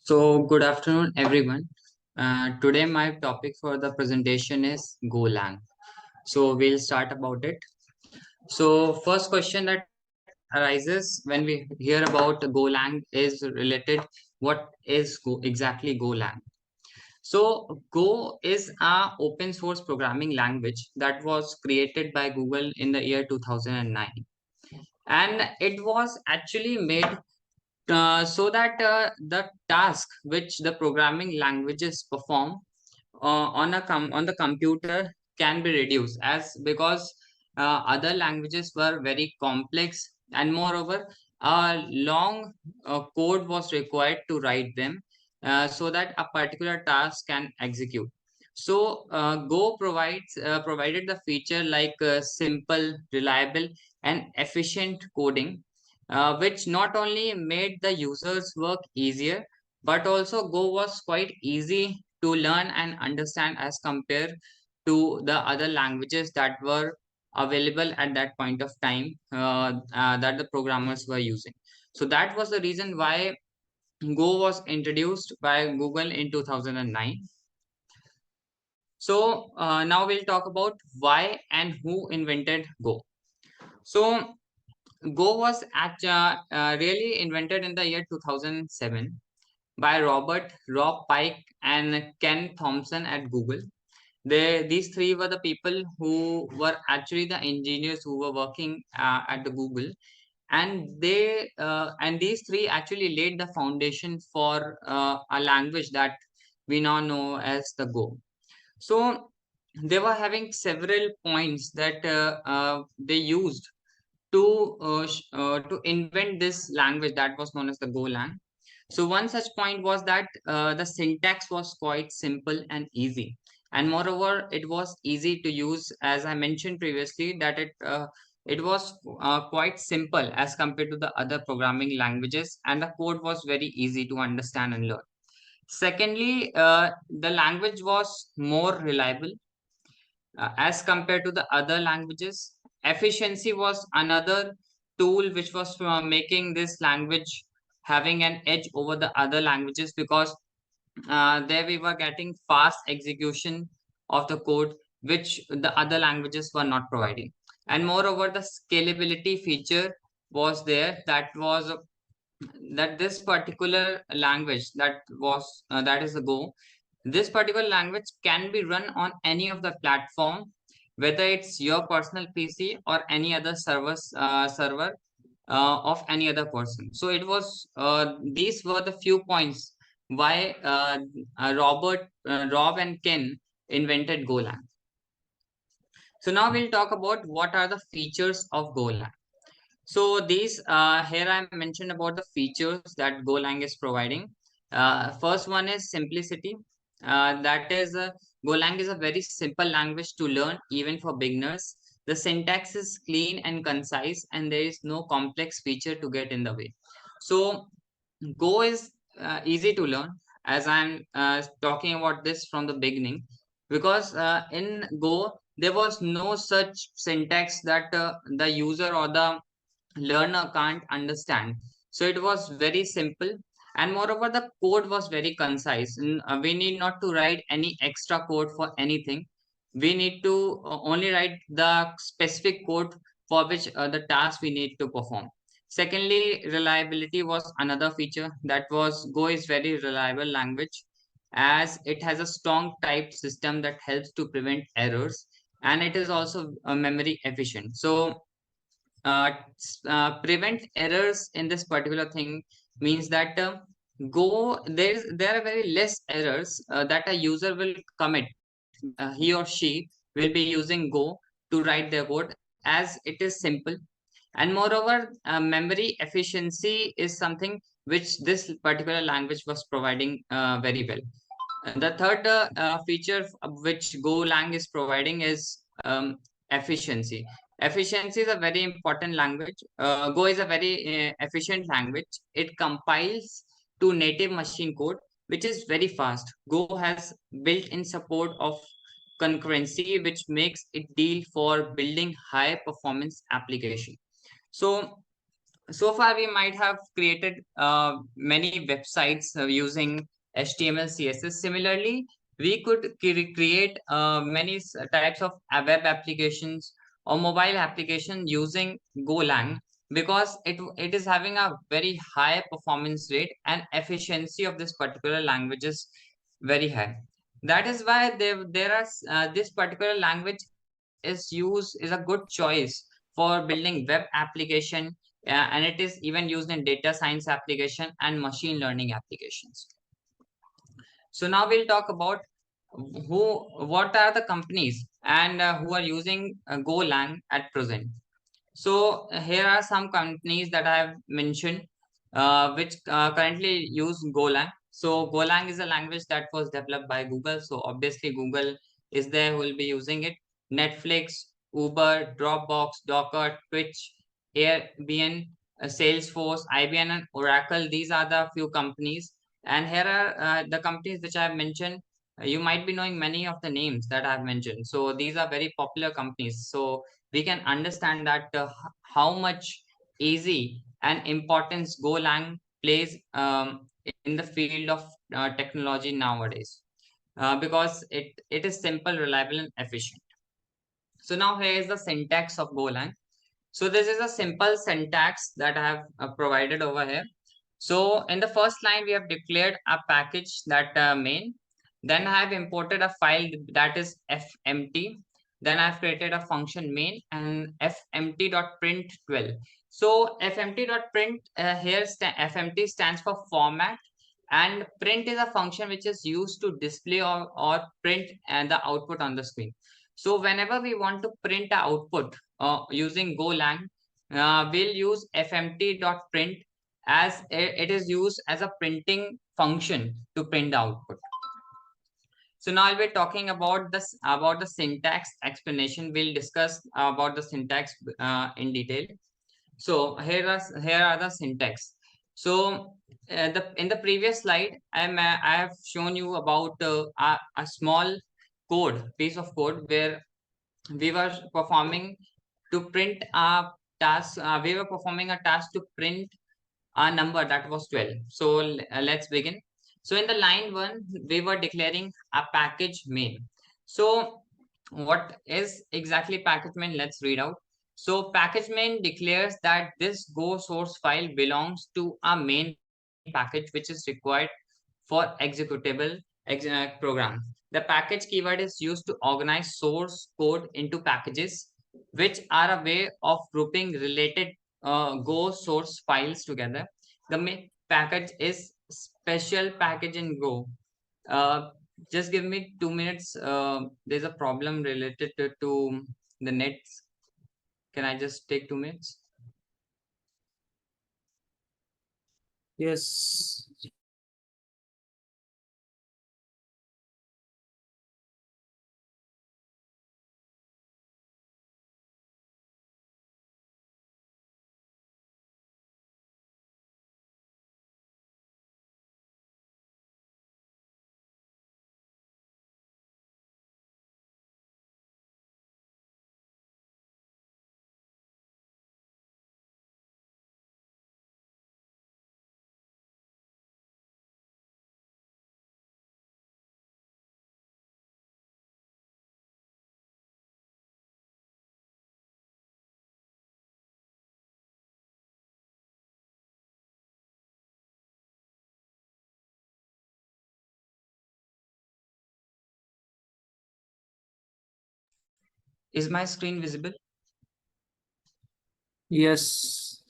So, good afternoon, everyone. Today, my topic for the presentation is Golang. So, we'll start about it. So, first question that arises when we hear about Golang is related. What is exactly Golang? So, Go is a open source programming language that was created by Google in the year 2009, and it was actually made so that the task which the programming languages perform on the computer can be reduced, as because other languages were very complex, and moreover a long code was required to write them so that a particular task can execute. So Go provided the feature like simple, reliable, and efficient coding, which not only made the users work easier, but also Go was quite easy to learn and understand as compared to the other languages that were available at that point of time that the programmers were using. So that was the reason why Go was introduced by Google in 2009. So now we'll talk about why and who invented Go. So Go was really invented in the year 2007 by Rob Pike, and Ken Thompson at Google. These three were the people who were actually the engineers who were working at the Google, and these three actually laid the foundation for a language that we now know as the Go. So they were having several points that they used to invent this language that was known as the Golang. So one such point was that the syntax was quite simple and easy, and moreover, it was easy to use. As I mentioned previously, that it was quite simple as compared to the other programming languages, and the code was very easy to understand and learn. Secondly, the language was more reliable as compared to the other languages. Efficiency was another tool which was making this language having an edge over the other languages, because there we were getting fast execution of the code which the other languages were not providing. And moreover, the scalability feature was there, that this particular language that is the Go, this particular language can be run on any of the platform, whether it's your personal PC or any other server of any other person. So it was these were the few points why Rob and Ken invented Golang. So now we'll talk about what are the features of Golang. So these here I mentioned about the features that Golang is providing. First one is simplicity. That is, Golang is a very simple language to learn even for beginners. The syntax is clean and concise, and there is no complex feature to get in the way. So Go is easy to learn, as I'm talking about this from the beginning, because in Go there was no such syntax that the user or the learner can't understand. So it was very simple, and moreover the code was very concise. We need not to write any extra code for anything. We need to only write the specific code for which the task we need to perform. Secondly, reliability was another feature. That was, Go is very reliable language, as it has a strong type system that helps to prevent errors, and it is also memory efficient. So prevent errors in this particular thing means that there are very less errors that a user will commit. He or she will be using Go to write their code, as it is simple. And moreover, memory efficiency is something which this particular language was providing very well. The third feature which Golang is providing is efficiency. Efficiency is a very important language. Go is a very efficient language. It compiles to native machine code, which is very fast. Go has built-in support of concurrency, which makes it deal for building high performance application. So so far we might have created many websites using HTML, CSS. Similarly, we could create many types of web applications or mobile application using Golang, because it is having a very high performance rate and efficiency of this particular language is very high. That is why there are this particular language is a good choice for building web application, and it is even used in data science application and machine learning applications. So now we'll talk about who what are the companies and who are using Golang at present. So here are some companies that I have mentioned, which currently use Golang. So Golang is a language that was developed by Google. So obviously Google is there who will be using it. Netflix, Uber, Dropbox, Docker, Twitch, Airbnb, Salesforce, IBM, and Oracle. These are the few companies. And here are the companies which I have mentioned. You might be knowing many of the names that I have mentioned. So these are very popular companies. So we can understand that how much easy and importance Golang plays in the field of technology nowadays, because it is simple, reliable, and efficient. So now here is the syntax of Golang. So this is a simple syntax that I have provided over here. So in the first line, we have declared a package that main. Then I have imported a file that is fmt. Then I've created a function main and fmt.print12. So fmt.print here fmt stands for format, and print is a function which is used to display or print and the output on the screen. So whenever we want to print a output using Golang, we'll use fmt.print, as it is used as a printing function to print the output. So now I'll be talking about the syntax explanation. We'll discuss about the syntax in detail. So here are the syntax. So the in the previous slide, I have shown you about a small piece of code where we were performing to print a task. We were performing a task to print a number that was 12. So let's begin. So in the line 1, we were declaring a package main. So what is exactly package main? Let's read out. So package main declares that this Go source file belongs to a main package which is required for executable program. The package keyword is used to organize source code into packages, which are a way of grouping related Go source files together. The main package is special package in Go. Uh, just give me 2 minutes. There's a problem related to the nets. Can I just take 2 minutes? Yes. Is my screen visible? Yes.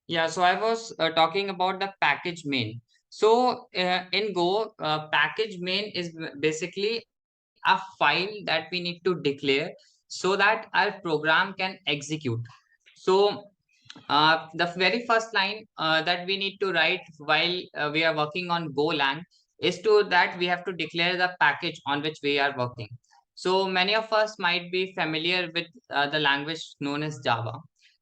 Yeah, so I was talking about the package main. So in Go, package main is basically a file that we need to declare so that our program can execute. So the very first line that we need to write while we are working on Golang is to that we have to declare the package on which we are working. So many of us might be familiar with the language known as Java.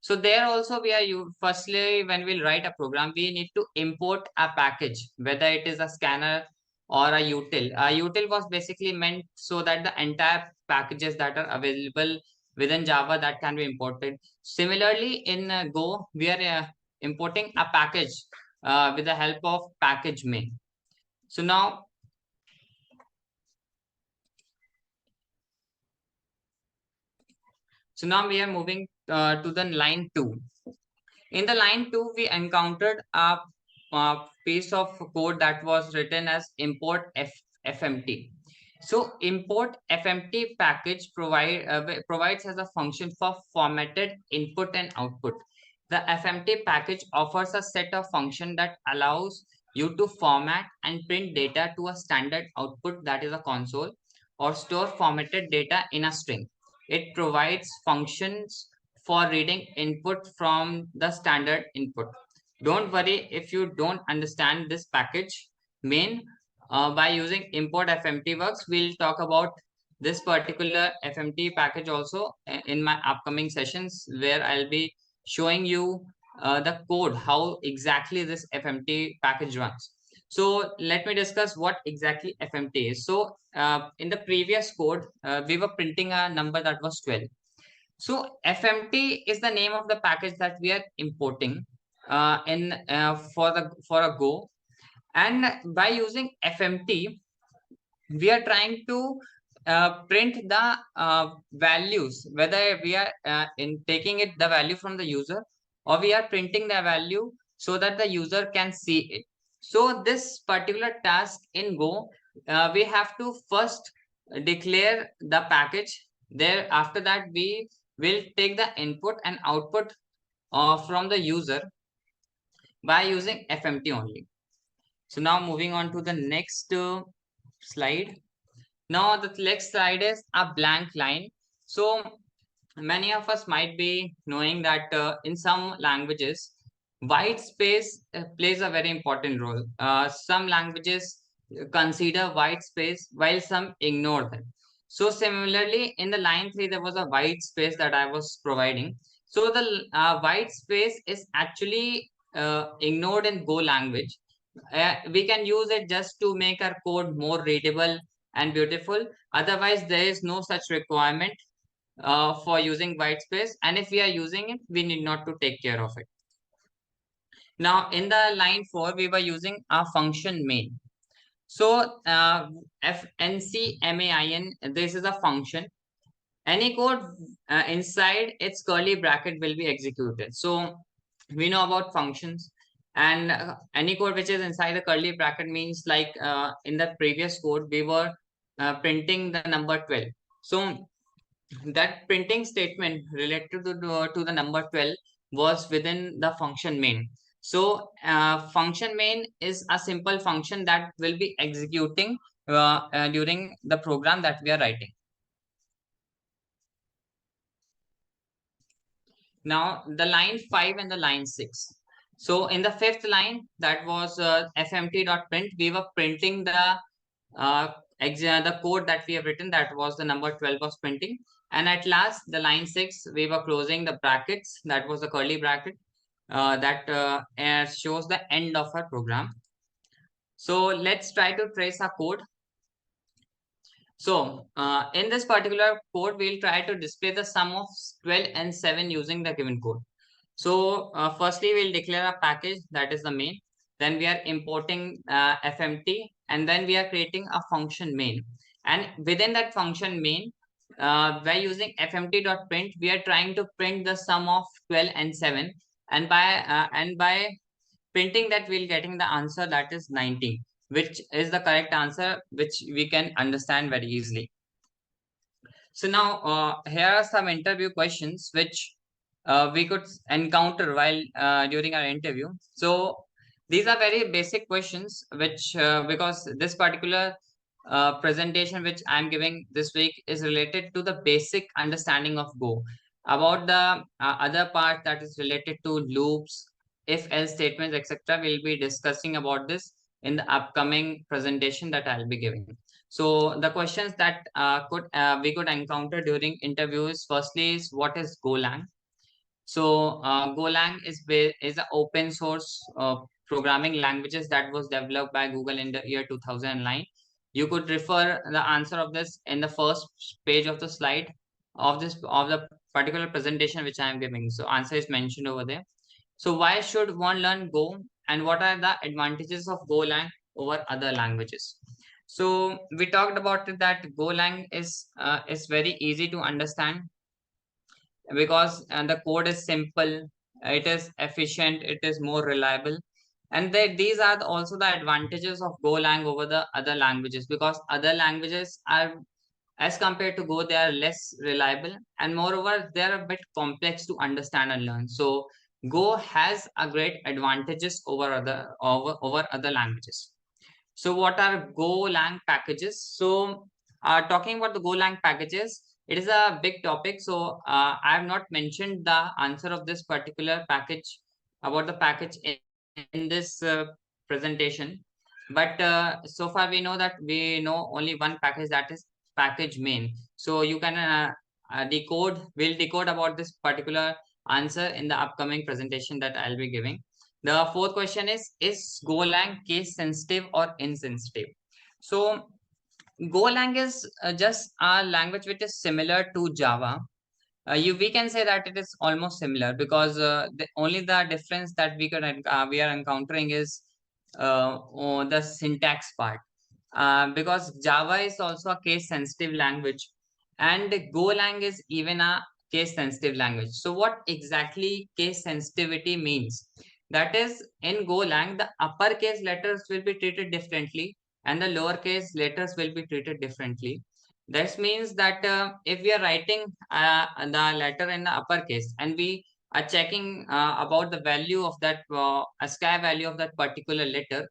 So there also we are firstly when we'll write a program, we need to import a package, whether it is a scanner or a util. A util was basically meant so that the entire packages that are available within Java that can be imported. Similarly, in Go, we are importing a package with the help of package main. So now, we are moving to the line 2. In the line 2, we encountered a piece of code that was written as import fmt. So import fmt package provides as a function for formatted input and output. The fmt package offers a set of function that allows you to format and print data to a standard output, that is a console, or store formatted data in a string. It provides functions for reading input from the standard input. Don't worry if you don't understand this package main. By using import fmt works, we'll talk about this particular fmt package also in my upcoming sessions, where I'll be showing you the code, how exactly this fmt package runs. So let me discuss what exactly fmt is. So in the previous code, we were printing a number that was 12. So FMT is the name of the package that we are importing in for a Go, and by using FMT, we are trying to print the values, whether we are in taking it the value from the user, or we are printing the value so that the user can see it. So this particular task in Go, we have to first declare the package. There after that, we will take the input and output from the user by using fmt only. So now moving on to the next slide. Now the next slide is a blank line. So many of us might be knowing that in some languages, white space plays a very important role. Some languages consider white space while some ignore them. So similarly, in the line 3, there was a white space that I was providing. So the white space is actually ignored in Go language. We can use it just to make our code more readable and beautiful. Otherwise, there is no such requirement for using white space, and if we are using it, we need not to take care of it. Now in the line 4, we were using a function main. So fncmain, this is a function. Any code inside its curly bracket will be executed. So we know about functions, and any code which is inside the curly bracket means, like in the previous code, we were printing the number 12. So that printing statement related to the number 12 was within the function main. So function main is a simple function that will be executing during the program that we are writing. Now the line 5 and the line 6. So in the fifth line, that was fmt.print, we were printing uh, the code that we have written, that was the number 12 was printing. And at last, the line 6, we were closing the brackets, that was the curly bracket that shows the end of our program. So let's try to trace our code. So in this particular code, we'll try to display the sum of 12 and 7 using the given code. So firstly, we'll declare a package, that is the main. Then we are importing fmt, and then we are creating a function main. And within that function main, by using fmt.print, we are trying to print the sum of 12 and 7. And by printing that, we'll getting the answer, that is 19, which is the correct answer, which we can understand very easily. So now here are some interview questions which we could encounter while during our interview. So these are very basic questions, which because this particular presentation which I'm giving this week is related to the basic understanding of Go. About the other part that is related to loops, if else statements, etc., we'll be discussing about this in the upcoming presentation that I'll be giving. So the questions that we could encounter during interviews, firstly is, what is Golang? So Golang is an open source programming languages that was developed by Google in the year 2009. You could refer the answer of this in the first page of the slide. of the particular presentation which I am giving. So answer is mentioned over there. So why should one learn Go, and what are the advantages of Golang over other languages? So we talked about it that Golang is very easy to understand because the code is simple, it is efficient, it is more reliable, and these are also the advantages of Golang over the other languages, because other languages are, as compared to Go, they are less reliable, and moreover they are a bit complex to understand and learn. So Go has a great advantages over other languages. So what are Golang packages? So talking about the Golang packages, it is a big topic. So I have not mentioned the answer of this particular package about the package in this presentation. But so far we know that we know only one package, that is package main. So you can we'll decode about this particular answer in the upcoming presentation that I'll be giving. The fourth question is Golang case sensitive or insensitive? So Golang is just a language which is similar to Java. We can say that it is almost similar, because only the difference that we are encountering is the syntax part. Because Java is also a case sensitive language, and Golang is even a case sensitive language. So what exactly case sensitivity means? That is, in Golang, the uppercase letters will be treated differently and the lowercase letters will be treated differently. This means that if we are writing the letter in the uppercase, and we are checking about the value of that ASCII value of that particular letter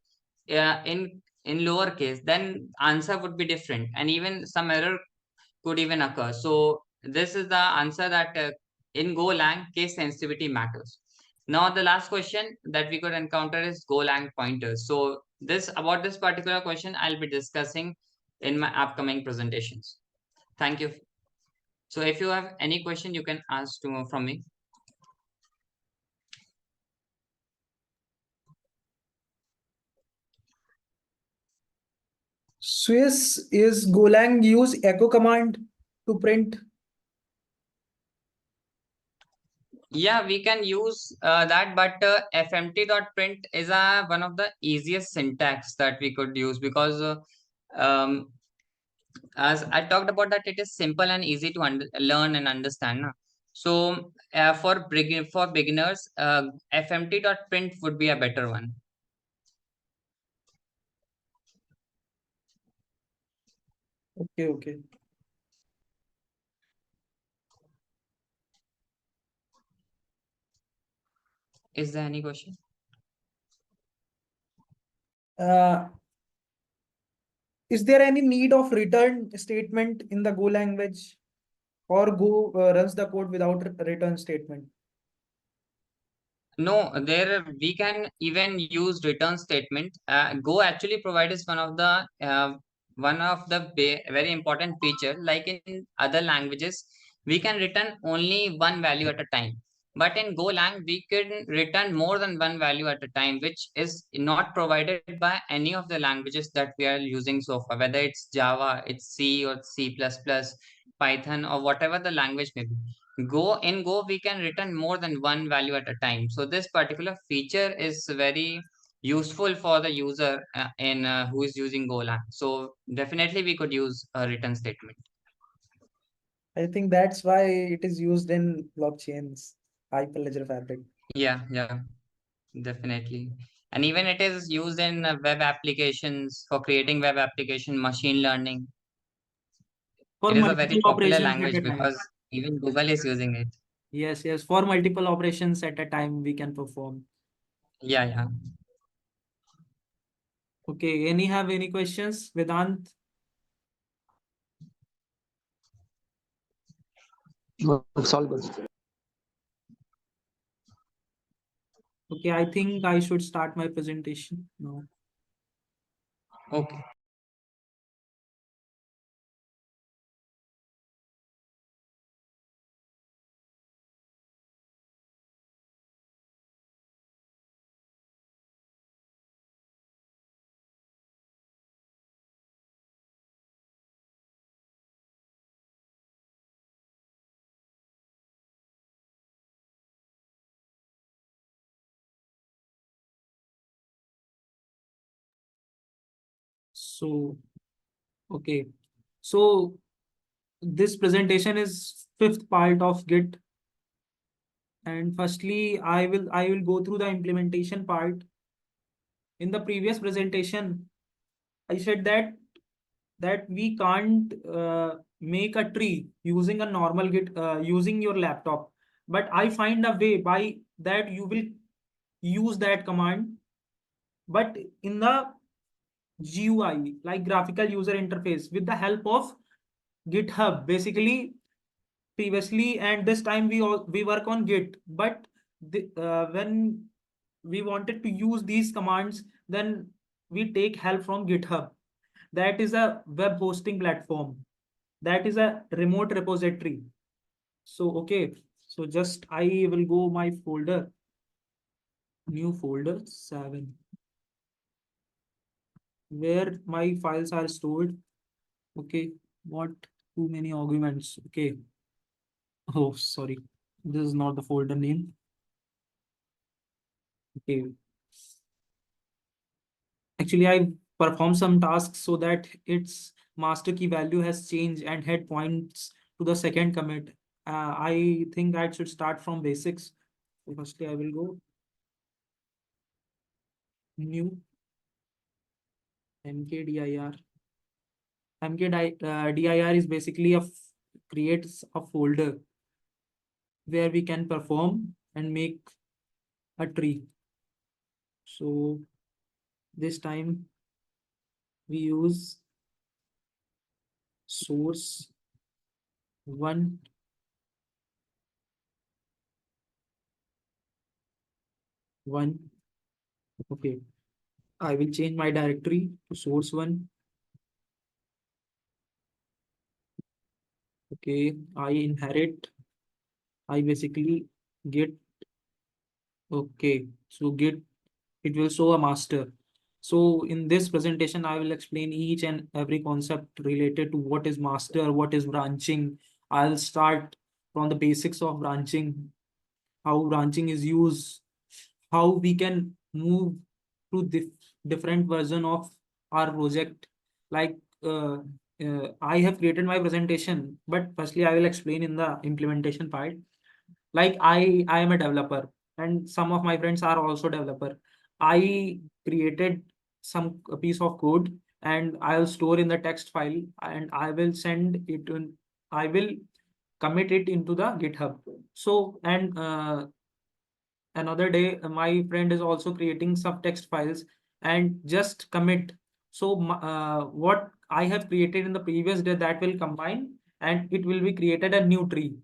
in lowercase, then answer would be different, and even some error could even occur. So this is the answer, that in Golang case sensitivity matters. Now the last question that we could encounter is Golang pointers. So about this particular question I'll be discussing in my upcoming presentations. Thank you. So if you have any question, you can ask from me. Swiss, is Golang use echo command to print? Yeah, we can use that, but fmt.print is one of the easiest syntax that we could use, because um, as I talked about, that it is simple and easy to learn and understand. Na? So for beginners, fmt.print would be a better one. Okay, okay. Is there any question? Uh, is there any need of return statement in the Go language, or Go runs the code without return statement? No, there we can even use return statement. Go actually provides one of the very important feature. Like in other languages, we can return only one value at a time. But in Golang, we can return more than one value at a time, which is not provided by any of the languages that we are using so far. Whether it's Java, it's C or C++, Python, or whatever the language may be. Go we can return more than one value at a time. So this particular feature is very useful for the user in who is using Golang. So definitely we could use a return statement. I think that's why it is used in blockchains, Hyperledger Fabric. Yeah, definitely. And even it is used in web applications, for creating web application, machine learning. For It is a multiple very popular operations at language a time. because even Google is using it. Yes, yes. For multiple operations at a time, we can perform. Yeah. Okay. Any questions, Vedant? No, it's all good. Okay, I think I should start my presentation now. Okay. So, okay. So this presentation is fifth part of Git. And firstly, I will go through the implementation part. In the previous presentation, I said that we can't make a tree using a normal Git using your laptop. But I find a way by that you will use that command, but in the GUI, like graphical user interface, with the help of GitHub. Basically, previously and this time we work on Git, but when we wanted to use these commands, then we take help from GitHub. That is a web hosting platform. That is a remote repository. So okay, so just I will go my folder, new folder 7, where my files are stored. Okay, what too many arguments. Okay, oh sorry, this is not the folder name. Okay, actually I perform some tasks so that its master key value has changed and head points to the second commit. I think I should start from basics. So firstly I will go new mkdir. Mkdir is basically creates a folder where we can perform and make a tree. So this time we use source 1, okay. I will change my directory to source 1. Okay, I basically get, okay, so get, it will show a master. So in this presentation, I will explain each and every concept related to what is master, what is branching. I'll start from the basics of branching, how branching is used, how we can move to different version of our project. Like I have created my presentation, but firstly I will explain in the implementation part. Like I am a developer and some of my friends are also developer. I created some a piece of code and I'll store in the text file and I will send it to, I will commit it into the GitHub. So and another day my friend is also creating some text files and just commit. So what I have created in the previous day, that will combine and it will be created a new tree.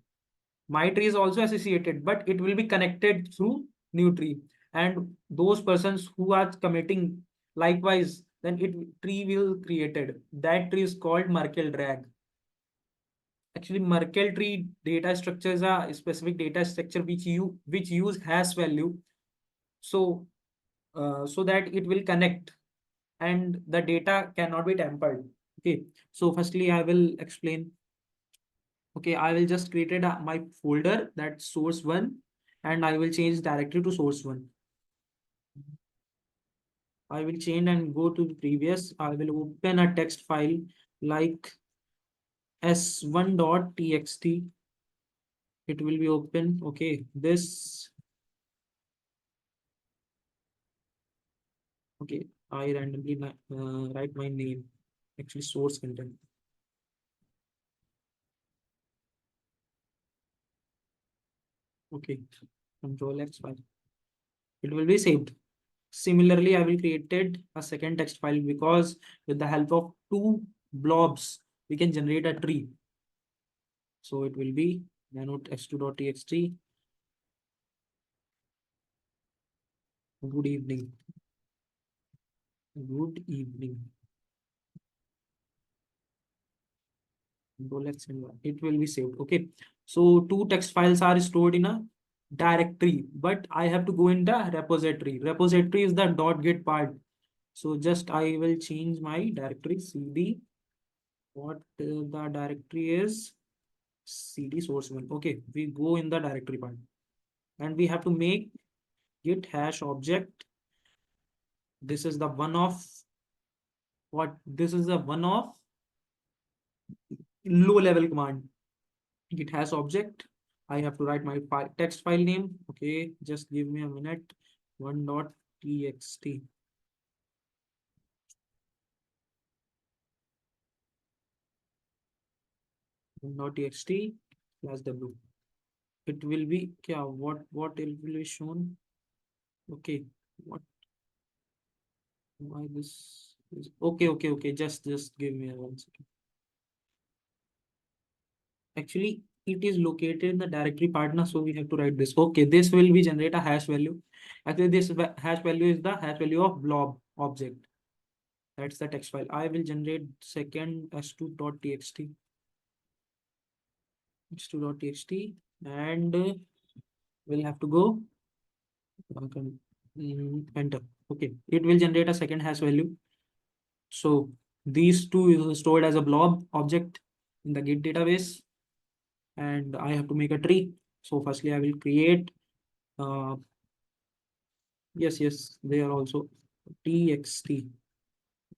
My tree is also associated, but it will be connected through new tree, and those persons who are committing likewise, then it tree will created. That tree is called Merkle drag. Actually, Merkle tree data structure is a specific data structure which use hash value, so so that it will connect and the data cannot be tampered. Okay, so firstly I will explain. Okay, I will just created my folder, that source 1, and I will change directory to source 1. I will change and go to the previous. I will open a text file like s1.txt. It will be open. Okay, this. Okay, I randomly write my name. Actually, source content. Okay, Control X file. It will be saved. Similarly, I will created a second text file because with the help of two blobs, we can generate a tree. So it will be nano x2.txt. Good evening. Good evening. Rolex and it will be saved. Okay. So two text files are stored in a directory, but I have to go in the repository. Repository is the .git part. So just I will change my directory cd. What the directory is cd source 1. Okay, we go in the directory part and we have to make git hash object. This is the one of what this is a one of low level command. It has object. I have to write my text file name. Okay, just give me a minute. One.txt. One.txt plus w. It will be what it will be shown. Okay, what why this is okay. Just give me a 1 second. Actually, it is located in the directory partner, so we have to write this. Okay, this will be generate a hash value. Actually, this hash value is the hash value of blob object. That's the text file. I will generate second s2.txt. s2.txt and we'll have to go enter. Okay, it will generate a second hash value. So these two is stored as a blob object in the Git database, and I have to make a tree. So firstly, I will create. Yes, they are also txt.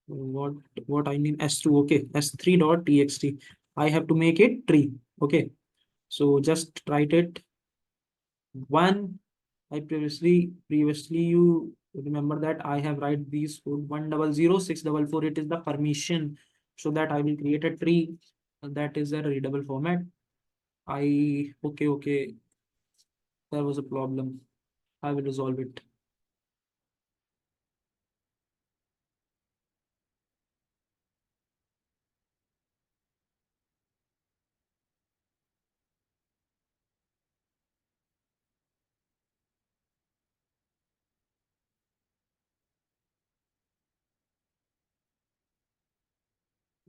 What I mean s2. Okay, s3.txt. I have to make it tree. Okay, so just write it. One, I previously you remember that I have write these code 100 644. It is the permission, so that I will create a tree that is a readable format. Okay, there was a problem. I will resolve it.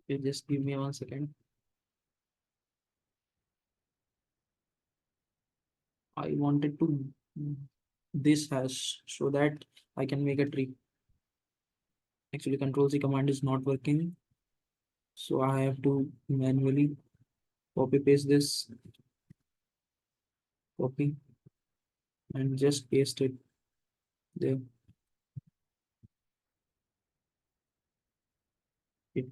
Okay, just give me 1 second. I wanted to this hash so that I can make a tree. Actually, Control C command is not working, so I have to manually copy paste this, copy and just paste it there. It,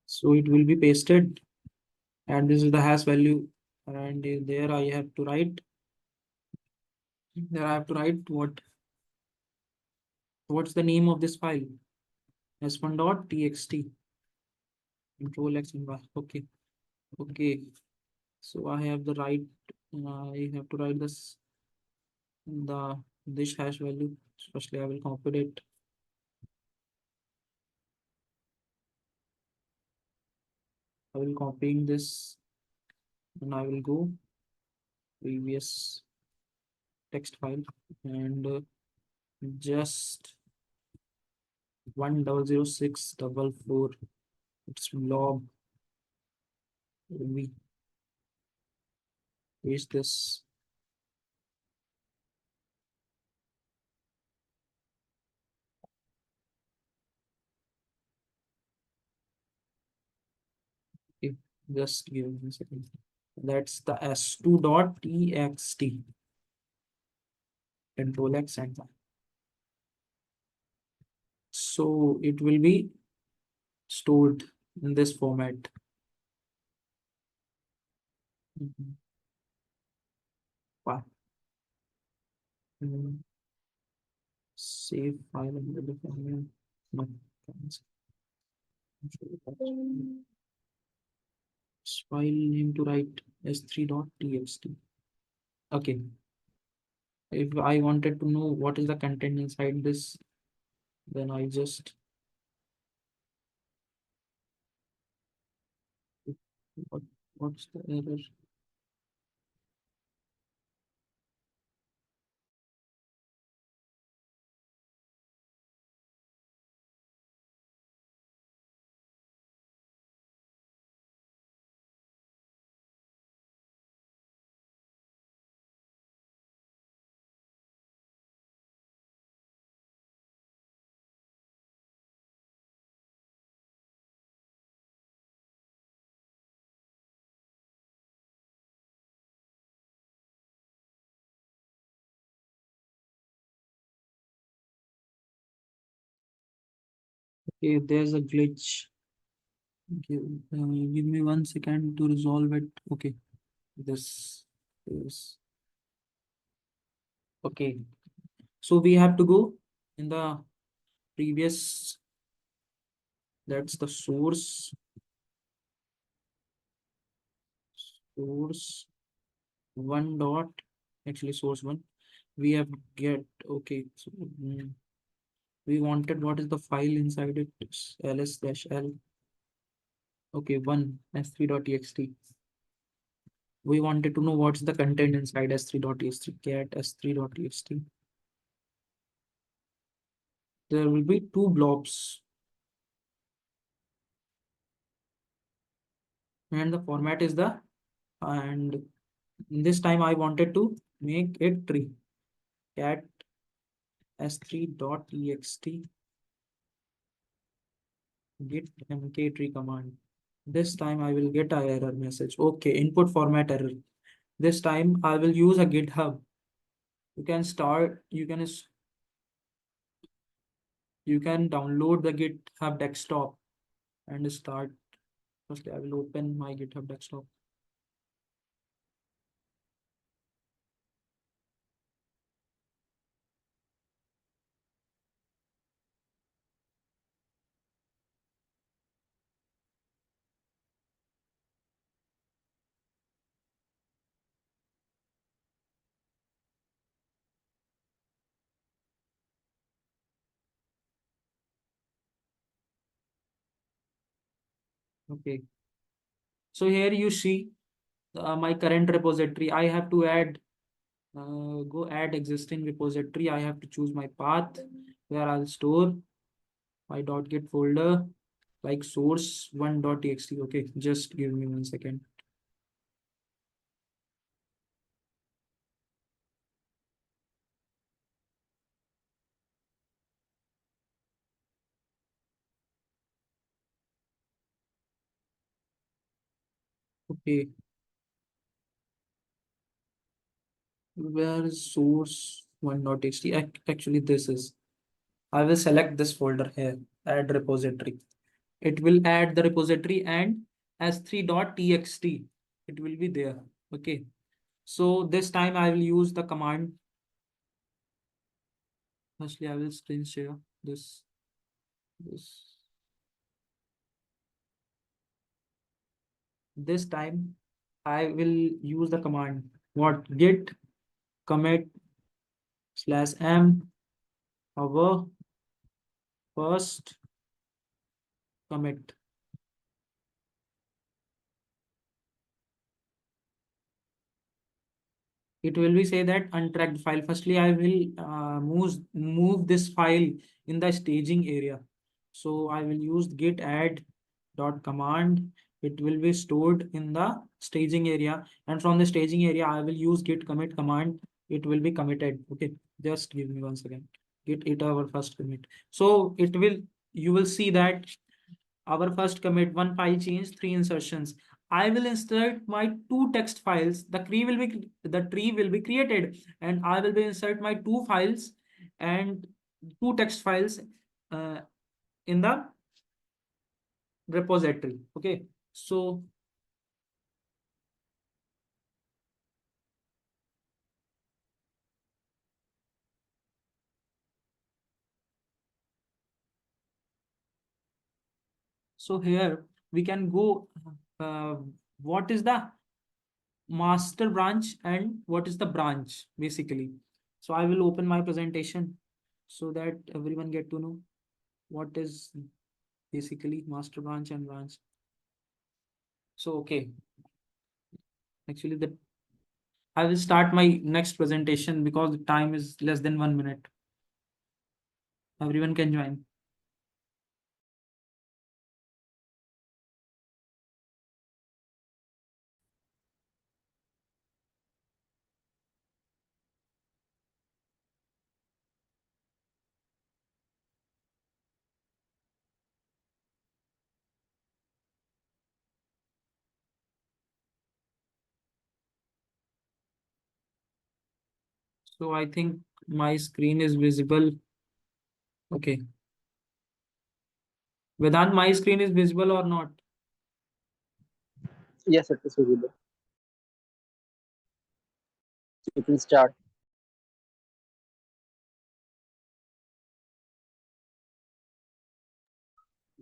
so it will be pasted, and this is the hash value, and there I have to write. There I have to write what's the name of this file? s1.txt. Control X and Y. Okay. So I have the right. I have to write this hash value. Firstly, I will copy it. I will copying this, and I will go previous text file and just 100 644. It's log. We paste this. Okay, just give me a second. That's the s2.txt. Control X and Y. So it will be stored in this format. File. Save file under the format. No. File name to write s3.txt. Okay. If I wanted to know what is the content inside this, then I just what what's the error? Okay, there's a glitch. Give me 1 second to resolve it. Okay, this is okay. So we have to go in the previous. That's the source. Source one dot. Actually, source one. We have get okay. So we wanted what is the file inside it? It's ls-l. Okay, one s3.txt. We wanted to know what's the content inside s3.txt. Get s3.txt. There will be two blobs, and the format is the, and this time I wanted to make it tree. Cat s3.txt git mktree command. This time I will get a error message. Okay, input format error. This time I will use a GitHub. You can start, you can download the GitHub desktop and start. Firstly, I will open my GitHub desktop. Okay. So here you see my current repository. I have to add, go add existing repository. I have to choose my path where I'll store my .git folder like source one.txt. Okay, just give me 1 second. Okay, where is source one.txt? Actually, this is. I will select this folder here, add repository. It will add the repository and s3.txt. It will be there. Okay. So this time I will use the command. Firstly, I will screen share this. This time I will use the command. What? Git commit /m our first commit. It will be say that untracked file. Firstly, I will move this file in the staging area. So I will use git add dot command. It will be stored in the staging area, and from the staging area I will use git commit command. It will be committed. Okay, just give me 1 second. Git it our first commit. So it will, you will see that our first commit, one file change, 3 insertions. I will insert my two text files. The tree will be created, and I will be insert my two files and two text files uh, in the repository. Okay, so here we can go. Uh, what is the master branch and what is the branch basically? So I will open my presentation so that everyone get to know what is basically master branch and branch. So okay, actually the I will start my next presentation because the time is less than 1 minute. Everyone can join. So I think my screen is visible. Okay. Vedant, my screen is visible or not? Yes, it is visible. You can start.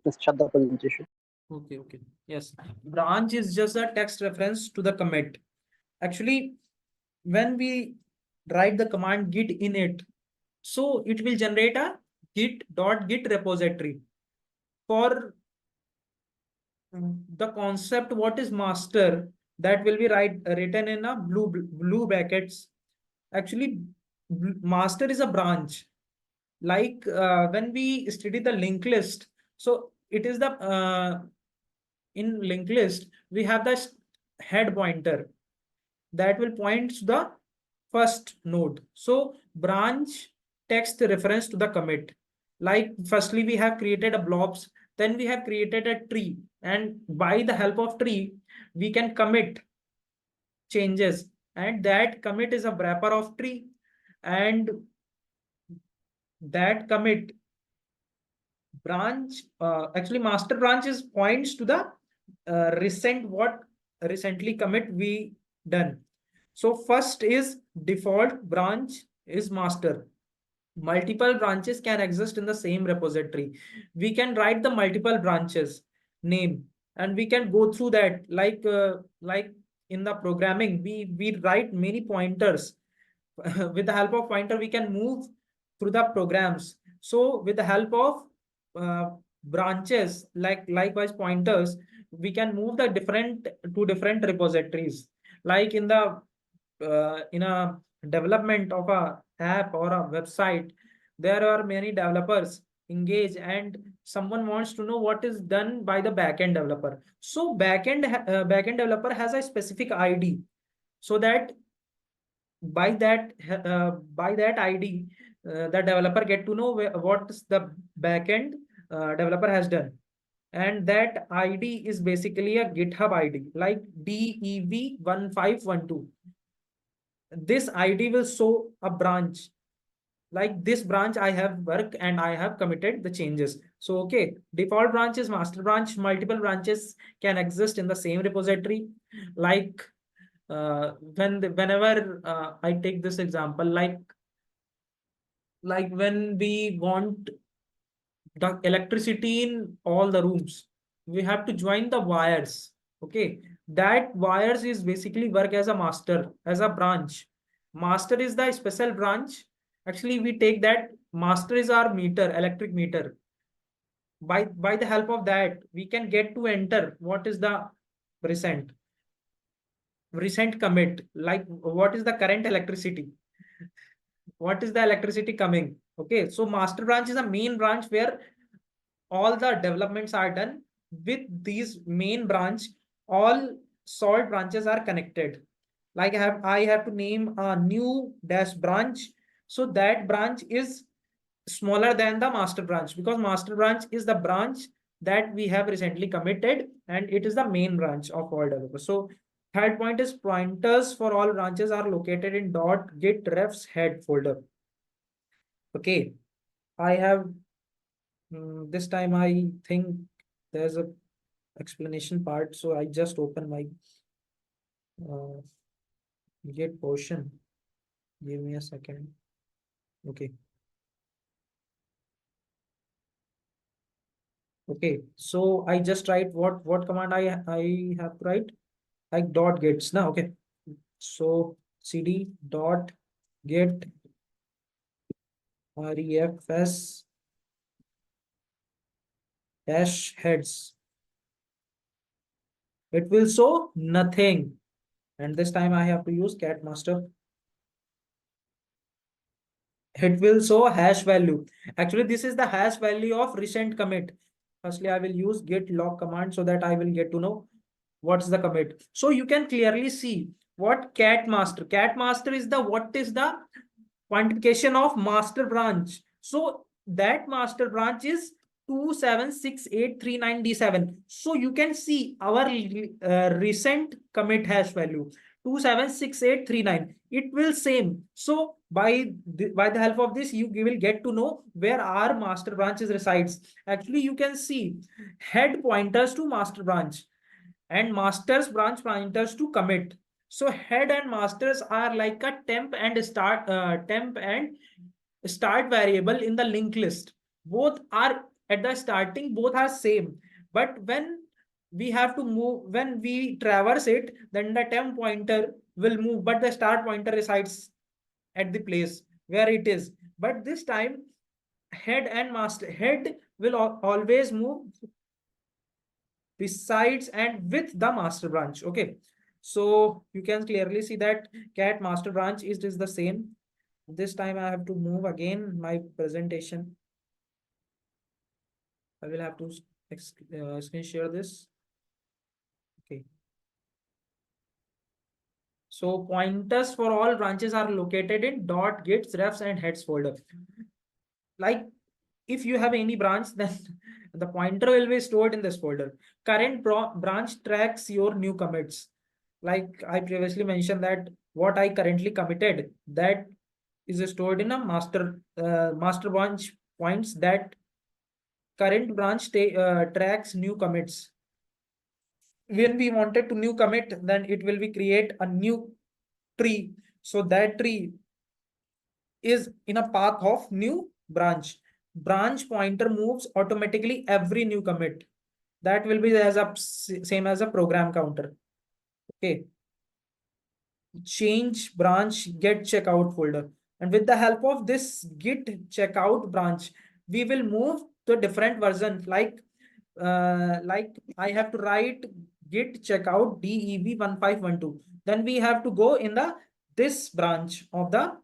Just shut the presentation. Okay. Yes. Branch is just a text reference to the commit. Actually, when we write the command git init, so it will generate a git.git repository. For the concept, what is master, that will be written in a blue brackets. Actually, master is a branch. Like when we study the linked list, so it is the in linked list we have the head pointer that will point to the first node. So branch takes the reference to the commit. Like firstly we have created a blobs, then we have created a tree, and by the help of tree we can commit changes, and that commit is a wrapper of tree, and that commit branch actually master branch is points to the recently commit we done. So first is default branch is master. Multiple branches can exist in the same repository. We can write the multiple branches name, and we can go through that like in the programming we write many pointers. With the help of pointer we can move through the programs. So with the help of branches likewise pointers, we can move the different to different repositories. Like in a development of a app or a website, there are many developers engage, and someone wants to know what is done by the backend developer. So backend developer has a specific ID, so that by that ID, the developer get to know what the backend developer has done, and that ID is basically a GitHub ID, like DEV1512. This ID will show a branch, like this branch I have worked and I have committed the changes. So okay, default branch is master branch. Multiple branches can exist in the same repository. Like whenever I take this example, like when we want the electricity in all the rooms, we have to join the wires. Okay, that wires is basically work as a master, as a branch. Master is the special branch. Actually, we take that master is our meter, electric meter. By the help of that, we can get to enter what is the recent recent commit, like what is the current electricity, what is the electricity coming. Okay, so master branch is a main branch where all the developments are done. With these main branch, all salt branches are connected. Like I have to name a new dash branch, so that branch is smaller than the master branch, because master branch is the branch that we have recently committed, and it is the main branch of all developers. So third point is pointers for all branches are located in .git refs head folder. Okay, I have this time I think there's a explanation part, so I just open my uh, git portion. Give me a second. Okay. Okay, so I just write what command I have to write, like dot gets now. Okay, so cd dot get refs dash heads. It will show nothing, and this time I have to use cat master. It will show hash value. Actually, this is the hash value of recent commit. Firstly, I will use git log command so that I will get to know what's the commit. So you can clearly see what cat master. Cat master is the what is the quantification of master branch. So that master branch is 276839D7. So you can see our recent commit hash value 276839. It will same. So by the help of this, you will get to know where our master branches resides. Actually, you can see head pointers to master branch and masters branch pointers to commit. So head and masters are like a temp and start variable in the linked list. Both are at the starting, both are same. But when we have to move, when we traverse it, then the temp pointer will move, but the start pointer resides at the place where it is. But this time, head will always move besides and with the master branch. Okay, so you can clearly see that cat master branch is the same. This time I have to move again my presentation. I will have to screen share this. Okay. So pointers for all branches are located in dot gits refs and heads folder. Like if you have any branch, then the pointer will be stored in this folder. Current branch tracks your new commits. Like I previously mentioned that what I currently committed, that is stored in a master branch points that current branch tracks new commits. When we wanted to new commit, then it will be create a new tree. So that tree is in a path of new branch. Branch pointer moves automatically every new commit. That will be as a same as a program counter. Okay. Change branch get checkout folder. And with the help of this git checkout branch, we will move to a different version. Like I have to write git checkout dev1512. Then we have to go in the this branch of the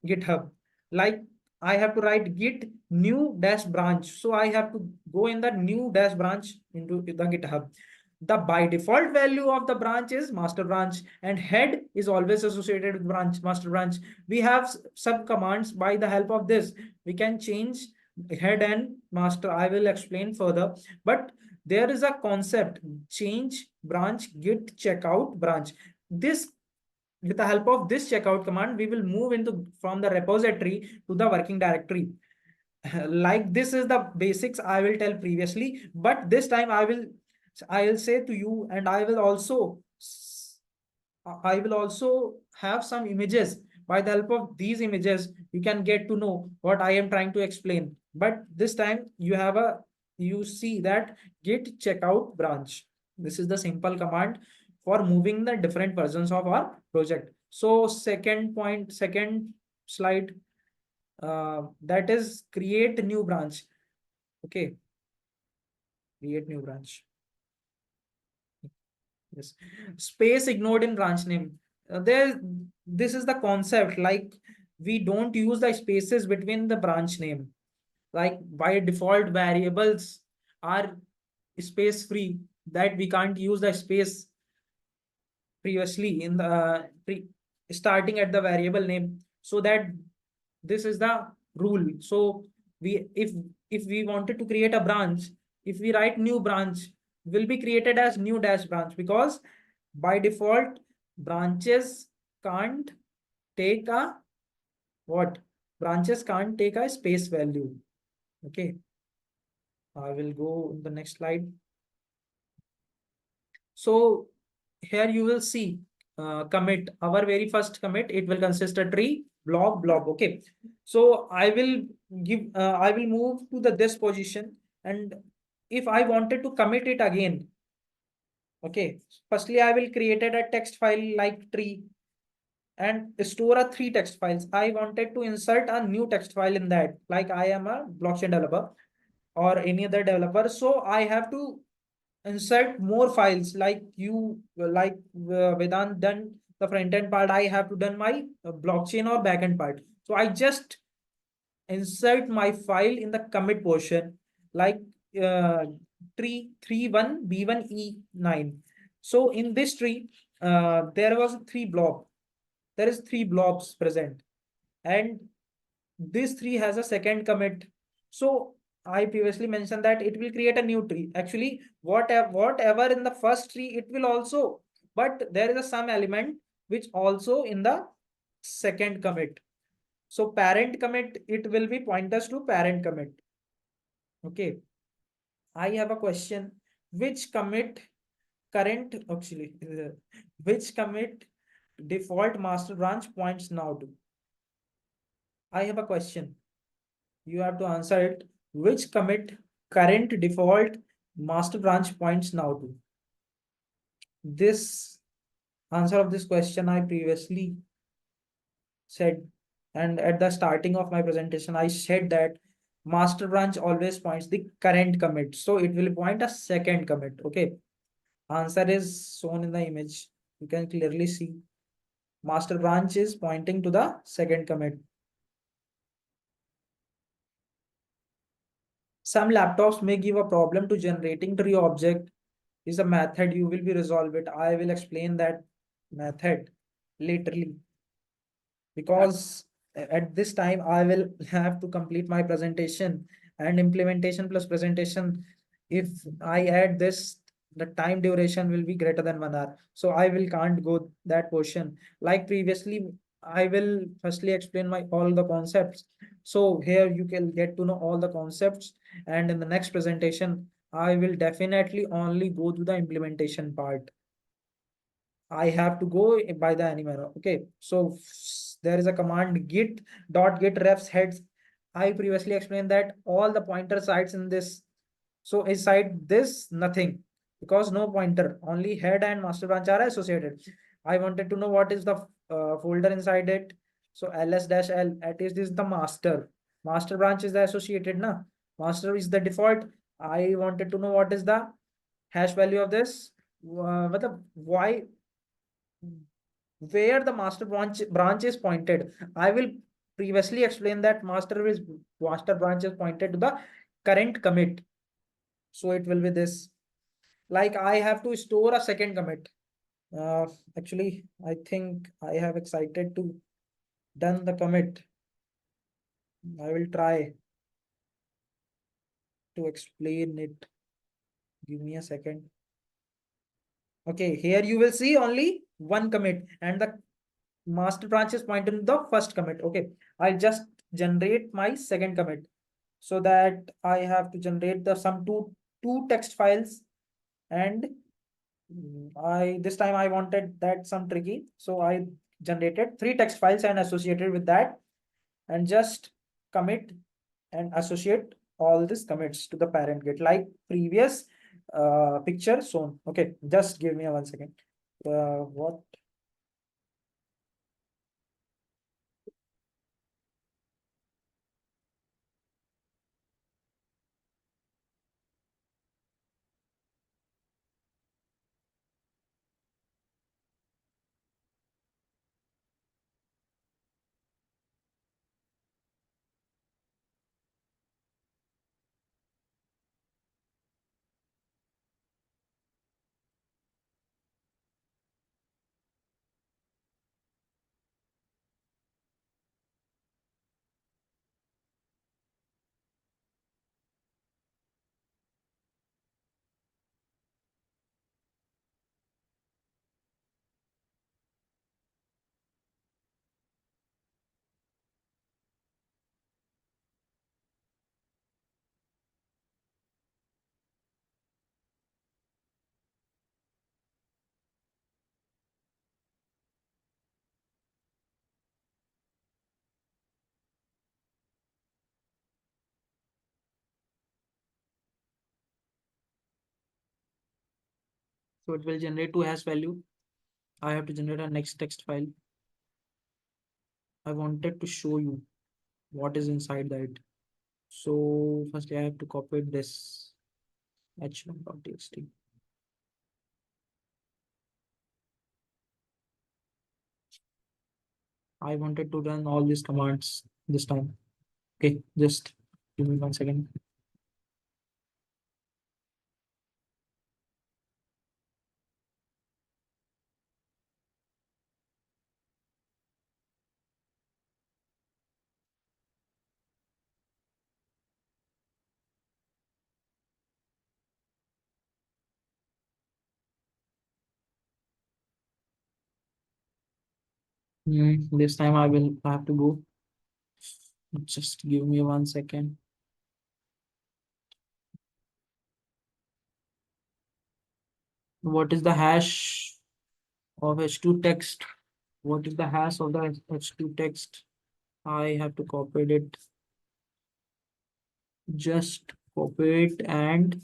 GitHub. Like I have to write git new dash branch. So I have to go in the new dash branch into the GitHub. The by default value of the branch is master branch, and head is always associated with branch, master branch. We have sub commands. By the help of this, we can change head and master. I will explain further, but there is a concept: change branch git checkout branch. This, with the help of this checkout command, we will move into from the repository to the working directory. Like this is the basics I will tell previously, but this time I'll say to you, and I will also have some images. By the help of these images, you can get to know what I am trying to explain. But this time you see that git checkout branch. This is the simple command for moving the different versions of our project. So second slide, that is create new branch. Okay, create new branch. Yes, space ignored in branch name. This is the concept. Like we don't use the spaces between the branch name. Like by default, variables are space free. That we can't use the space previously in the starting at the variable name. So that this is the rule. So we if we wanted to create a branch, if we write new branch, will be created as new dash branch, because by default branches can't take a what? Branches can't take a space value. Okay, I will go the next slide. So here you will see commit, our very first commit. It will consist a tree blob. Okay, so I will move to the this position, and if I wanted to commit it again, okay, firstly I will created a text file like tree and store a 3 text files. I wanted to insert a new text file in that, like I am a blockchain developer or any other developer, so I have to insert more files. Like Vedant done the front end part, I have to done my blockchain or backend part. So I just insert my file in the commit portion, like tree 31 b1 e9. So in this tree, there was there is 3 blobs present, and this tree has a second commit. So I previously mentioned that it will create a new tree. Actually, whatever in the first tree, it will also but there is a some element which also in the second commit. So parent commit, it will be pointers to parent commit. Okay. I have a question. Which commit current actually which commit default master branch points now to? I have a question. You have to answer it. Which commit current default master branch points now to? This answer of this question I previously said, and at the starting of my presentation I said that master branch always points the current commit, so it will point a second commit. Okay, answer is shown in the image. You can clearly see master branch is pointing to the second commit. Some laptops may give a problem to generating tree object. Is a method you will be resolve it. I will explain that method laterally, because at this time I will have to complete my presentation, and implementation plus presentation, if I add this, the time duration will be greater than 1 hour, so I will can't go that portion. Like previously, I will firstly explain my all the concepts, so here you can get to know all the concepts, and in the next presentation I will definitely only go to the implementation part. I have to go by the animal. Okay, so there is a command git dot get refs heads. I previously explained that all the pointer sites in this. So inside this, nothing, because no pointer, only head and master branch are associated. I wanted to know what is the folder inside it. So ls-l, at least this is the master. Master branch is the associated, na? Master is the default. I wanted to know what is the hash value of this. Why, where the master branch is pointed. I will previously explain that master branch is pointed to the current commit. So it will be this. Like I have to store a second commit. Actually, I think I have excited to done the commit. I will try to explain it. Give me a second. Okay, here you will see only one commit, and the master branch is pointing to the first commit. Okay, I'll just generate my second commit. So that I have to generate the some two text files, and I this time I wanted that some tricky, so I generated 3 text files and associated with that, and just commit and associate all these commits to the parent git like previous picture shown. Okay, just give me a 1 second. What? So it will generate 2 hash value. I have to generate a next text file. I wanted to show you what is inside that. So firstly, I have to copy this h1.txt. I wanted to run all these commands this time. Okay, just give me 1 second. This time I will have to go. Just give me 1 second. What is the hash of h2 text? What is the hash of the h2 text? I have to copy it. Just copy it and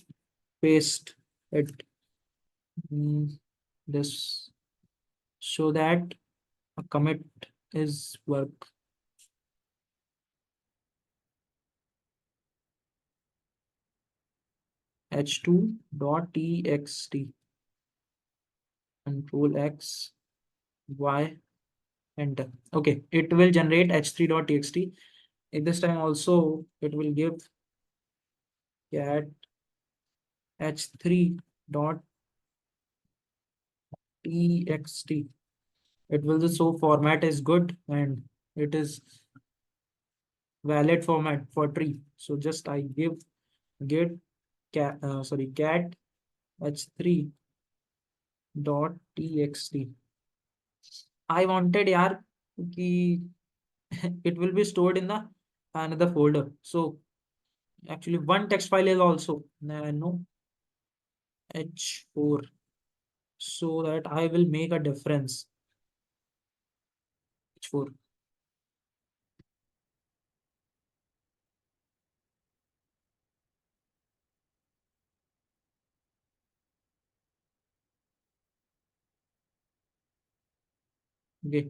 paste it. This so that a commit is work. h2.txt. Control X, Y, enter. Okay, it will generate h3.txt. At this time also it will give cat h3.txt. It will show format is good and it is valid format for tree. So just I give get cat cat h3.txt. I wanted yaar ki it will be stored in the another folder. So actually one text file is also nano h4 so that I will make a difference. H4. Okay,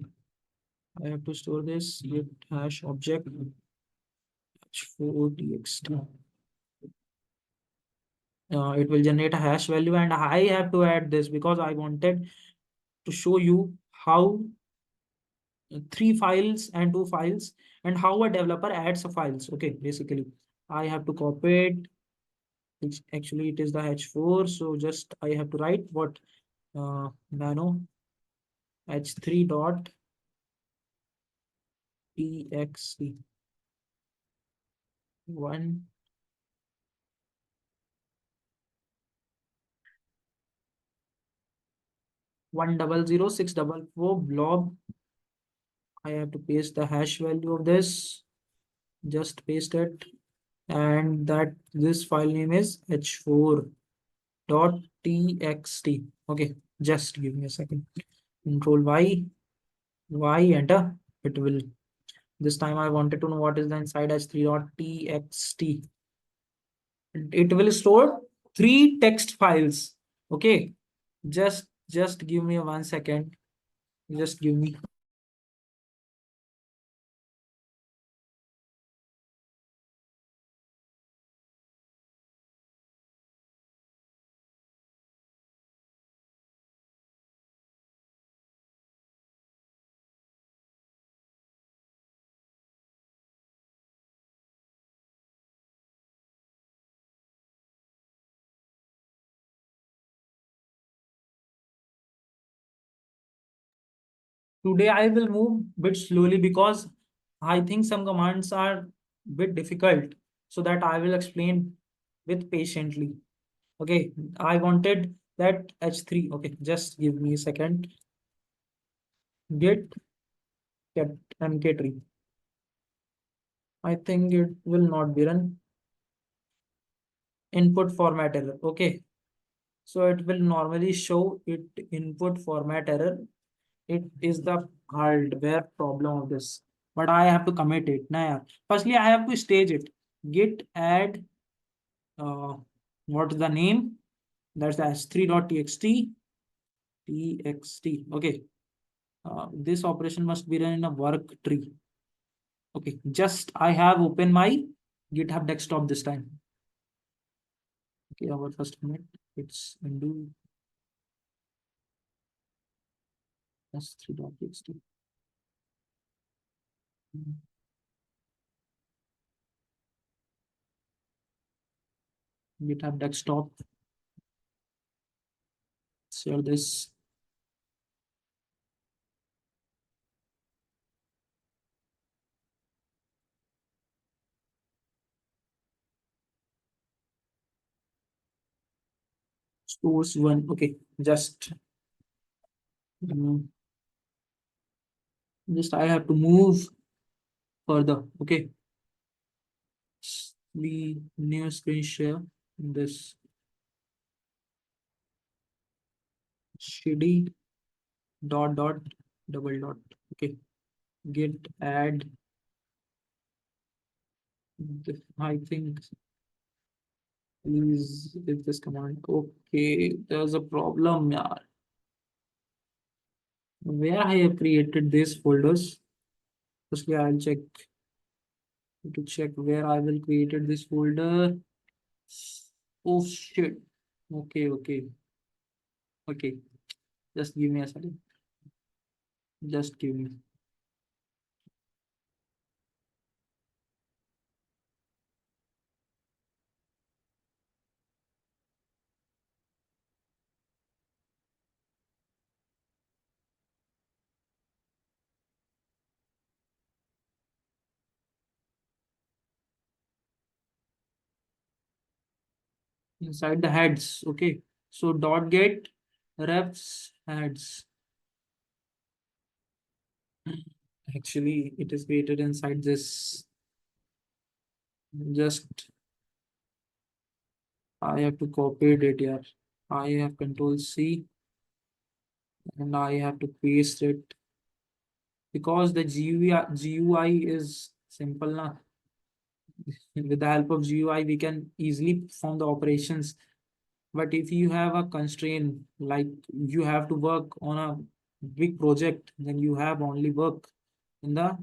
I have to store this git hash object h4txt. It will generate a hash value and I have to add this because I wanted to show you how 3 files and 2 files and how a developer adds a files. Okay, basically I have to copy it. It's actually it is the h4, so just I have to write what nano h3.txt 1 100644 blob. I have to paste the hash value of this. Just paste it, and that this file name is h4.txt. Okay, just give me a second. Control Y, enter. It will. This time I wanted to know what is the inside h3.txt. It will store 3 text files. Okay, just give me 1 second. Just give me. Today I will move bit slowly because I think some commands are bit difficult, so that I will explain with patiently. Okay, I wanted that h3. Okay, just give me a second. Git get mk3. I think it will not be run. Input format error. Okay, so it will normally show it input format error. It is the hardware problem of this, but I have to commit it. Nah, firstly I have to stage it. Git add what is the name? That's the s3.txt txt. Okay, this operation must be run in a work tree. Okay, just I have opened my GitHub desktop this time. Okay, our first commit. It's undo s3.txt. GitHub desktop. Share this. Source one. Okay, just Just I have to move further. Okay. We new screen share this shitty dot double dot. Okay. Git add. I think please is this command. Okay, there's a problem, yeah. Where I have created these folders. Firstly, I'll check to check where I will created this folder. Oh shit. Okay. Just give me a second. Just give me. Inside the heads. Okay. So dot get refs heads. Actually, it is created inside this. Just I have to copy it here. I have control C and I have to paste it because the GUI is simple now. With the help of GUI, we can easily perform the operations. But if you have a constraint, like you have to work on a big project, then you have only work in the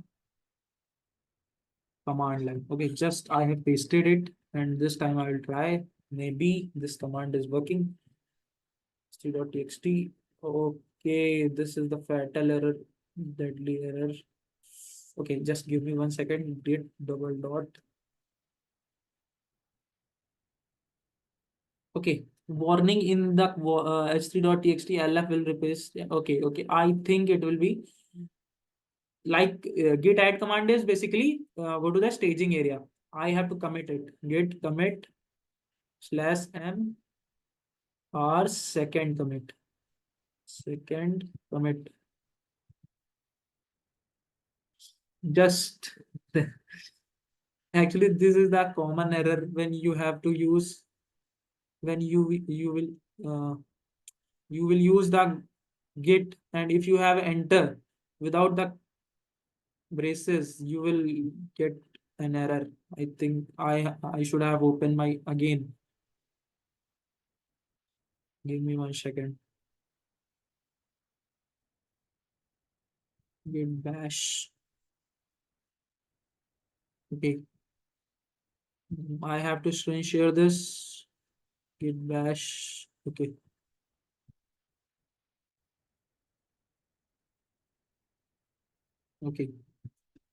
command line. Okay, just I have pasted it, and this time I will try. Maybe this command is working. St.txt. Okay, this is the fatal error, deadly error. Okay, just give me 1 second. Git double dot. Okay, warning in the h3.txt lf will replace. Okay. I think it will be like git add command is basically go to the staging area. I have to commit it. Git commit /m or second commit. Second commit. Just actually, this is the common error when you have to use when uh, you will use the git, and if you have enter without the braces, you will get an error. I think I should have opened my again. Give me 1 second. Git bash. Okay. I have to screen share this. Git bash. Okay. Okay.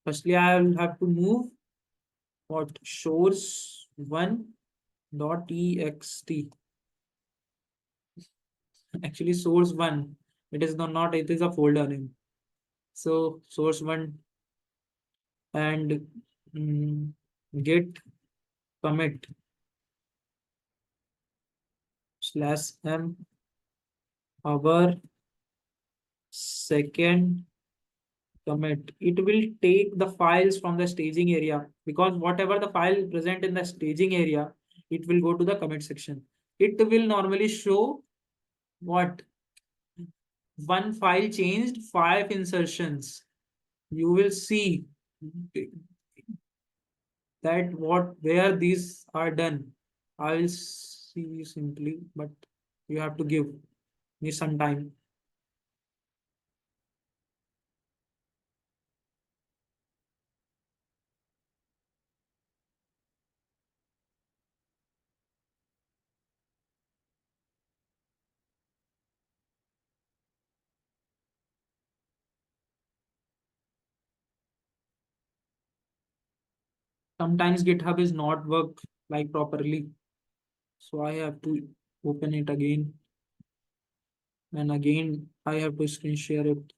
Firstly, I will have to move what source one dot ext. Actually, source one. It is not. It is a folder name. So source one and git commit /m our second commit. It will take the files from the staging area, because whatever the file present in the staging area, it will go to the commit section. It will normally show what one file changed 5 insertions. You will see that where these are done. I will see simply, but you have to give me some time. Sometimes GitHub is not work like properly, so I have to open it again, and again I have to screen share it.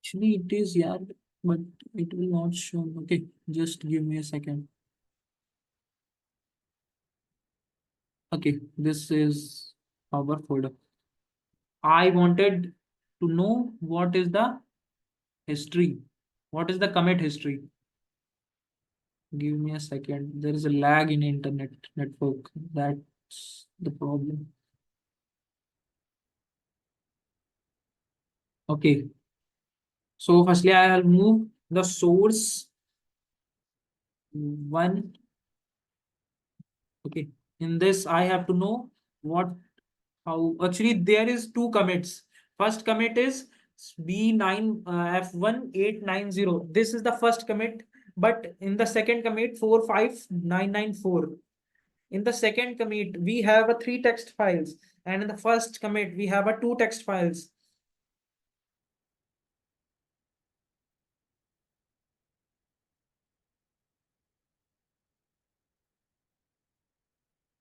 Actually, it is, yeah, but it will not show. Okay, just give me a second. Okay, this is our folder. I wanted to know what is the history. What is the commit history? Give me a second. There is a lag in internet network. That's the problem. Okay. So firstly, I'll move the source one. Okay. In this, I have to know what, how, actually there is two commits. First commit is B9 F1890. This is the first commit, but in the second commit 45994. In the second commit, we have a 3 text files, and in the first commit, we have a 2 text files.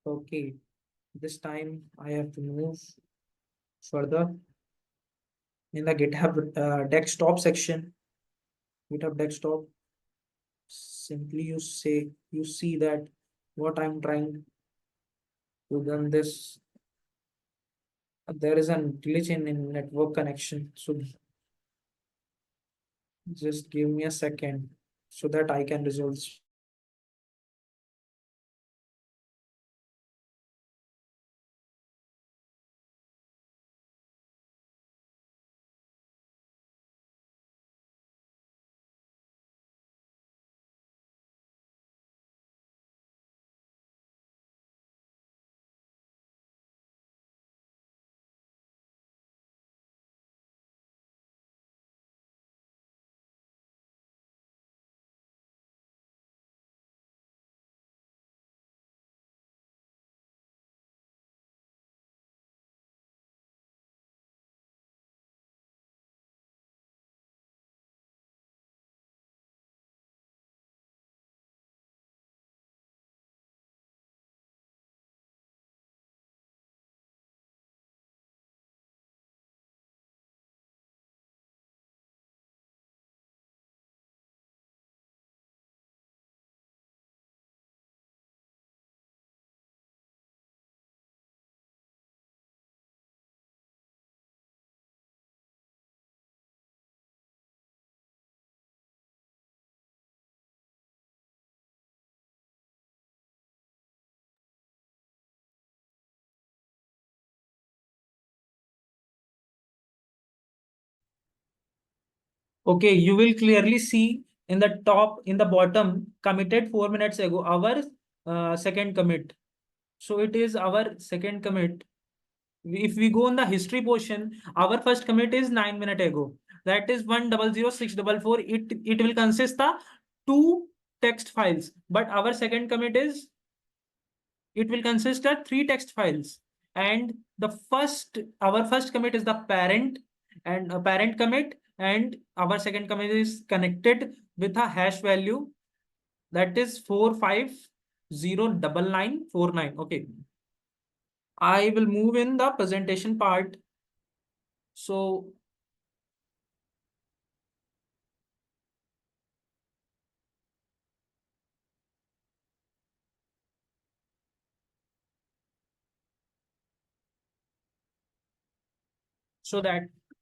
Okay, this time I have to move further in the GitHub desktop section. GitHub desktop. Simply you see that what I'm trying to run this. There is a glitch in network connection, so just give me a second so that I can resolve this. Okay, you will clearly see in the top, in the bottom, committed 4 minutes ago, our second commit. So it is our second commit. If we go on the history portion, our first commit is 9 minutes ago. That is 1000644. It will consist the 2 text files, but our second commit is, it will consist of 3 text files. And our first commit is the parent and a parent commit, and our second commit is connected with a hash value that is 4509949. Okay, I will move in the presentation part. So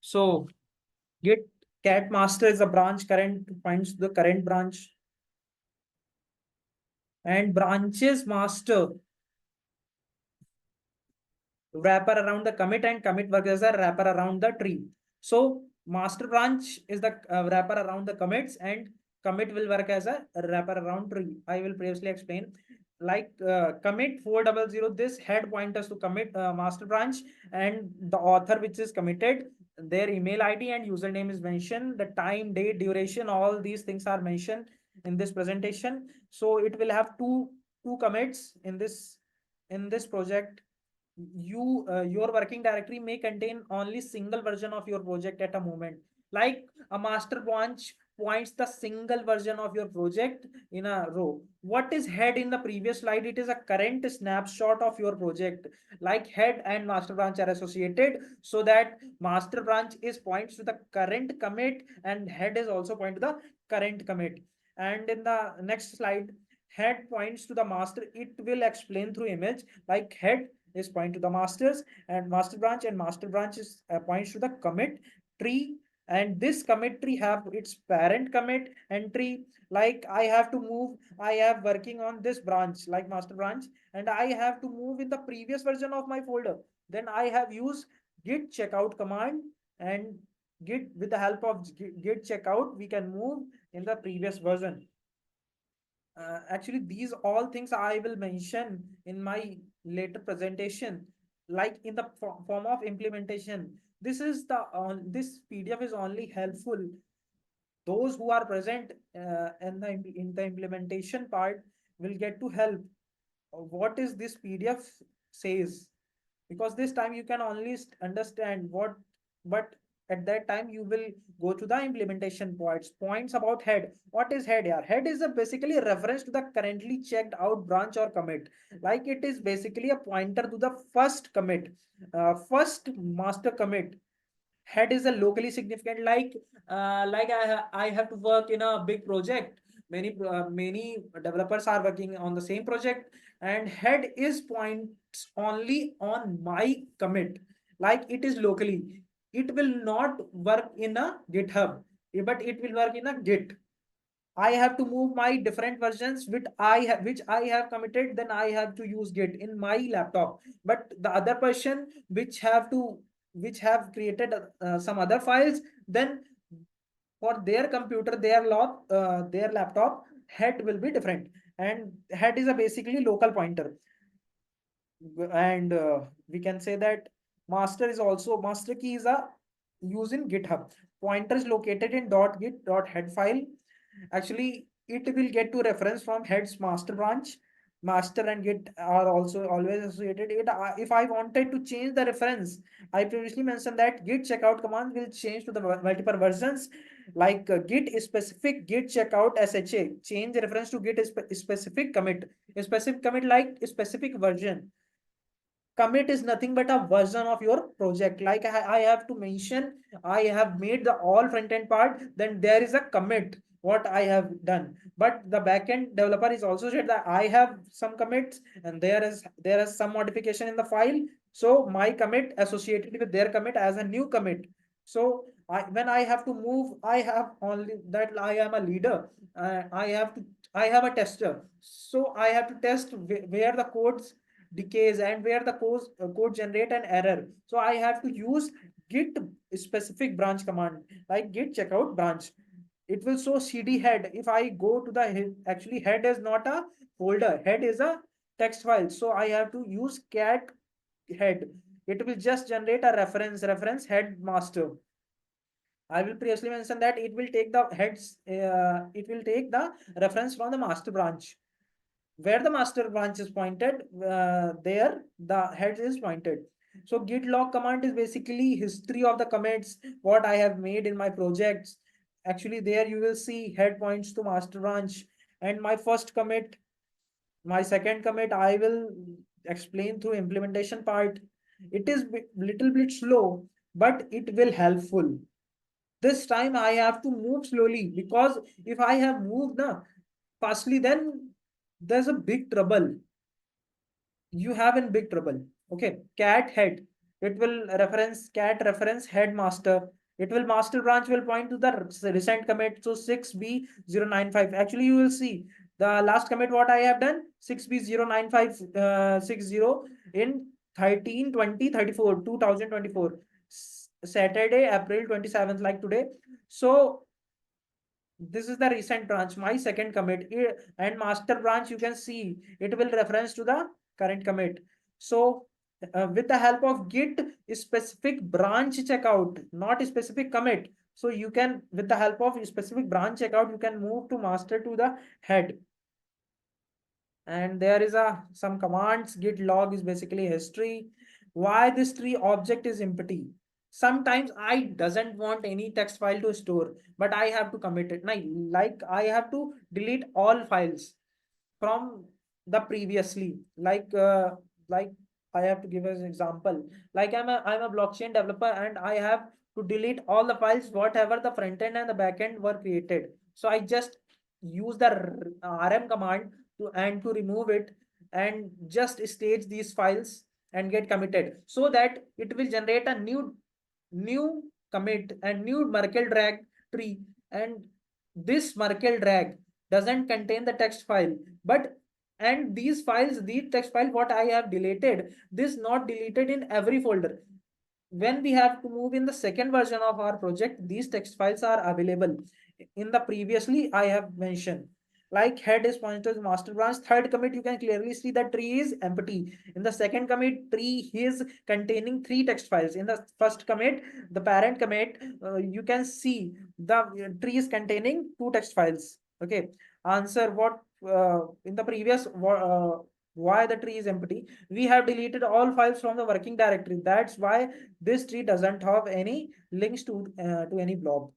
so git cat master is a branch, current finds the current branch, and branches master wrapper around the commit, and commit works as a wrapper around the tree. So master branch is the wrapper around the commits, and commit will work as a wrapper around tree. I will previously explain. Like commit 400, this head pointers to commit master branch, and the author which is committed, their email ID and username is mentioned, the time, date, duration, all these things are mentioned in this presentation. So it will have two commits in this project. Your working directory may contain only single version of your project at a moment. Like a master branch points the single version of your project in a row. What is head in the previous slide? It is a current snapshot of your project. Like head and master branch are associated, so that master branch is points to the current commit and head is also point to the current commit. And in the next slide, head points to the master. It will explain through image. Like head is point to the masters and master branch is points to the commit tree, and this commit tree have its parent commit entry. Like I have to move, I have working on this branch like master branch, and I have to move in the previous version of my folder. Then I have used git checkout command, and git, with the help of git checkout, we can move in the previous version. Actually, these all things I will mention in my later presentation, like in the form of implementation. This is the this PDF is only helpful those who are present in the implementation part will get to help what is this PDF says, because this time you can only understand what, but at that time you will go to the implementation points about head. What is head here? Head is a basically a reference to the currently checked out branch or commit. Like it is basically a pointer to the first commit, first master commit. Head is a locally significant, like I have to work in a big project. Many developers are working on the same project, and head is points only on my commit. Like it is locally, it will not work in a GitHub, but it will work in a Git. I have to move my different versions which I have committed, then I have to use Git in my laptop. But the other person which have created some other files, then for their computer, their laptop, head will be different. And head is a basically local pointer. And we can say that master key is a use in GitHub. Pointer is located in .git.head file. Actually, it will get to reference from head's master branch. Master and Git are also always associated. If I wanted to change the reference, I previously mentioned that git checkout command will change to the multiple versions, like git specific git checkout sha, change the reference to git specific commit. A specific commit like a specific version. Commit is nothing but a version of your project. Like I have to mention, I have made the all front end part, then there is a commit what I have done. But the backend developer is also said that I have some commits and there is some modification in the file, so my commit associated with their commit as a new commit. So when I have to move, I have only that I am a leader. I have a tester, so I have to test where the codes decays and where the code generate an error. So I have to use git specific branch command, like git checkout branch. It will show cd head. If I go to the head, actually head is not a folder, head is a text file. So I have to use cat head. It will just generate a reference head master. I will previously mention that it will take the heads, it will take the reference from the master branch. Where the master branch is pointed, there the head is pointed. So git log command is basically history of the commits, what I have made in my projects. Actually, there you will see head points to master branch, and my first commit, my second commit, I will explain through implementation part. It is little bit slow, but it will helpful. This time I have to move slowly, because if I have moved fastly, then there's a big trouble. You have in big trouble. Okay, cat head. It will reference cat reference head master. It will master branch will point to the recent commit. So 6B095. Actually, you will see the last commit what I have done, 6B09560 in 13/20/34 2024 Saturday, April 27th, like today. So this is the recent branch, my second commit. And master branch, you can see it will reference to the current commit. So with the help of git specific branch checkout, not specific commit, so you can, with the help of specific branch checkout, you can move to master to the head. And there is some commands. Git log is basically history. Why this tree object is empty? sometimes I doesn't want any text file to store, but I have to commit it. Like I have to delete all files from the previously. Like I have to give as an example. Like I'm a blockchain developer and I have to delete all the files whatever the front end and the back end were created. So I just use the rm command to remove it and just stage these files and get committed, so that it will generate a new commit and new Merkle drag tree. And this Merkle drag doesn't contain the text file, but and these files, the text file what I have deleted, this not deleted in every folder. When we have to move in the second version of our project, these text files are available in the previously I have mentioned. Like head is pointed to master branch. Third commit, you can clearly see the tree is empty. In the second commit, tree is containing 3 text files. In the first commit, the parent commit, you can see the tree is containing 2 text files. Okay. Answer what in the previous why the tree is empty. We have deleted all files from the working directory. That's why this tree doesn't have any links to any blob.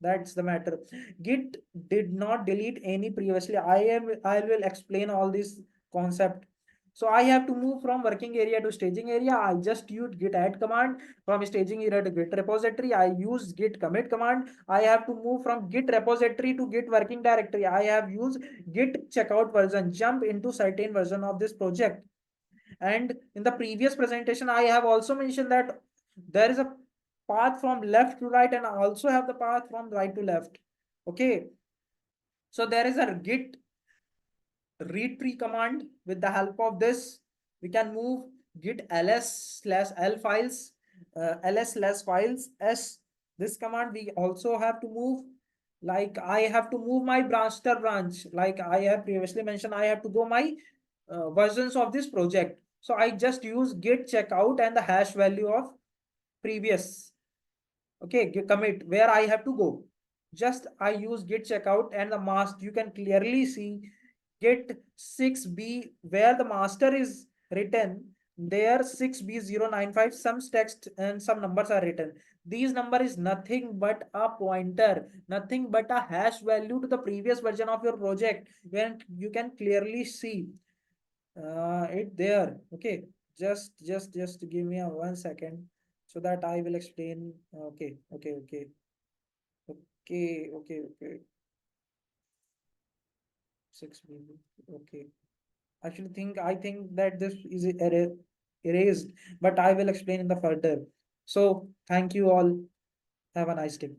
That's the matter. Git did not delete any previously. I will explain all this concept. So I have to move from working area to staging area. I just use git add command. From staging area to git repository, I use git commit command. I have to move from git repository to git working directory. I have used git checkout version, jump into certain version of this project. And in the previous presentation, I have also mentioned that there is a path from left to right, and I also have the path from right to left. Okay. So there is a git read tree command. With the help of this, we can move git ls/l files, ls/files s. This command we also have to move. Like I have to move my master branch. Like I have previously mentioned, I have to go my versions of this project. So I just use git checkout and the hash value of previous. Okay, commit where I have to go. Just I use git checkout and the master. You can clearly see git 6b where the master is written. There 6b095, some text and some numbers are written. These number is nothing but a pointer, nothing but a hash value to the previous version of your project. When you can clearly see it there. Okay, just give me a 1 second so that I will explain. Okay. 6 million. Okay. Actually, I think that this is erased, but I will explain in the further. So thank you all. Have a nice day.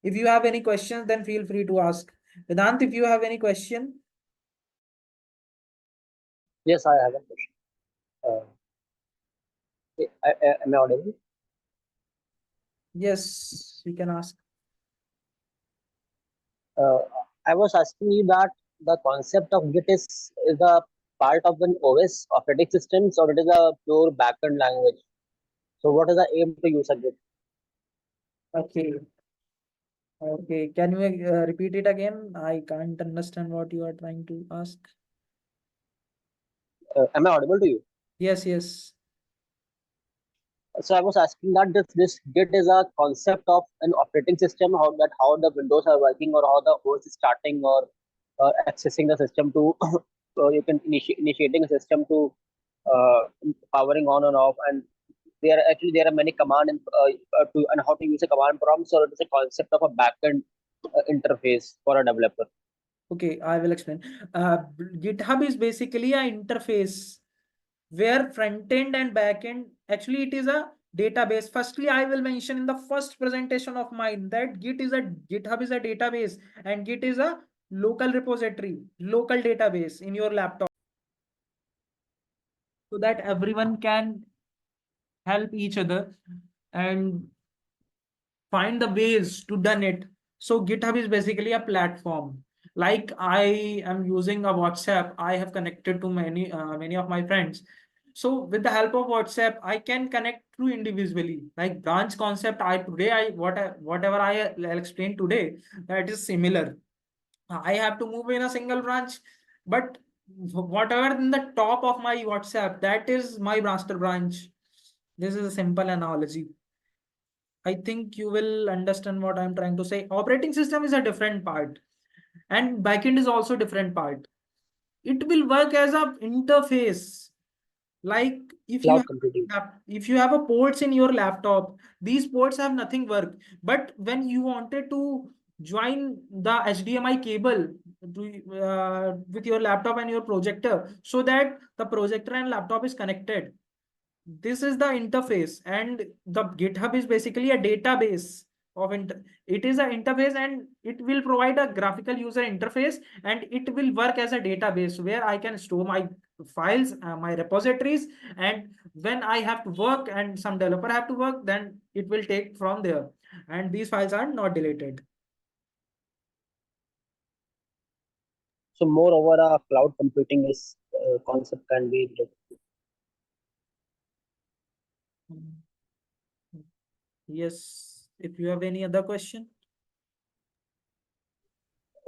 If you have any questions, then feel free to ask. Vedant, if you have any question. Yes, I have a question. Am I audible? Yes, you can ask. Uh, I was asking you that the concept of Git is a part of an OS operating systems, or it is a pure backend language. So what is the aim to use a Git? Okay. Okay. Can you repeat it again? I can't understand what you are trying to ask. Am I audible to you? Yes. So I was asking that this Git is a concept of an operating system, how the Windows are working, or how the OS is starting, or accessing the system to you can initiating a system to uh, powering on and off, and there are many command to and how to use a command prompt. So it is a concept of a backend interface for a developer. Okay, I will explain. GitHub is basically an interface where front end and back end, actually it is a database. Firstly, I will mention in the first presentation of mine that GitHub is a database, and Git is a local repository, local database in your laptop, so that everyone can help each other and find the ways to done it. So GitHub is basically a platform. Like I am using a WhatsApp, I have connected to many of my friends. So with the help of WhatsApp, I can connect through individually. Like branch concept, whatever I'll explain today, that is similar. I have to move in a single branch, but whatever in the top of my WhatsApp, that is my master branch. This is a simple analogy. I think you will understand what I'm trying to say. Operating system is a different part, and backend is also different part. It will work as a interface. Like if you Cloud computing. if you have a ports in your laptop, these ports have nothing work. But when you wanted to join the HDMI cable with your laptop and your projector, so that the projector and laptop is connected, this is the interface. And the GitHub is basically a database of it is an interface, and it will provide a graphical user interface, and it will work as a database where I can store my files, my repositories, and when I have to work and some developer have to work, then it will take from there, and these files are not deleted. So moreover, cloud computing is concept can be Yes, if you have any other question,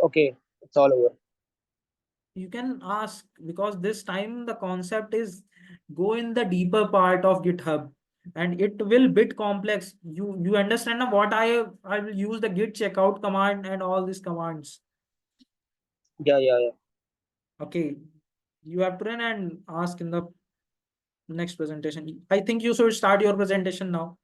okay. It's all over. you can ask, because this time the concept is go in the deeper part of GitHub, and it will bit complex. You understand now what I will use the git checkout command and all these commands. Yeah, yeah, yeah. Okay, you have to run and ask in the next presentation. I think you should start your presentation now.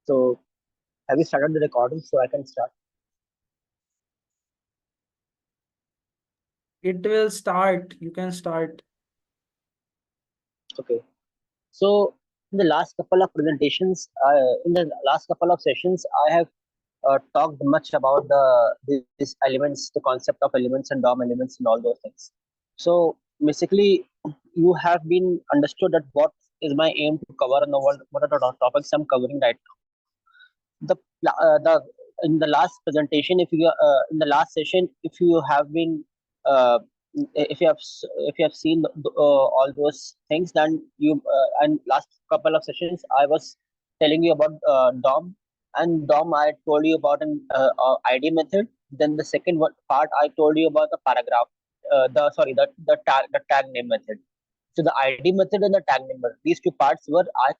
So have you started the recording so I can start? It will start. You can start. Okay. So in the last couple of presentations, in the last couple of sessions, I have talked much about these elements, the concept of elements and DOM elements and all those things. So basically, you have been understood that what is my aim to cover in the world, what are the topics I'm covering right now. The in the last presentation, if you in the last session, if you have been if you have if you have seen all those things, then you and last couple of sessions I was telling you about DOM, and DOM I told you about an ID method. Then the second part I told you about the paragraph, the sorry the tag name method. So the ID method and the tag name method, these two parts were I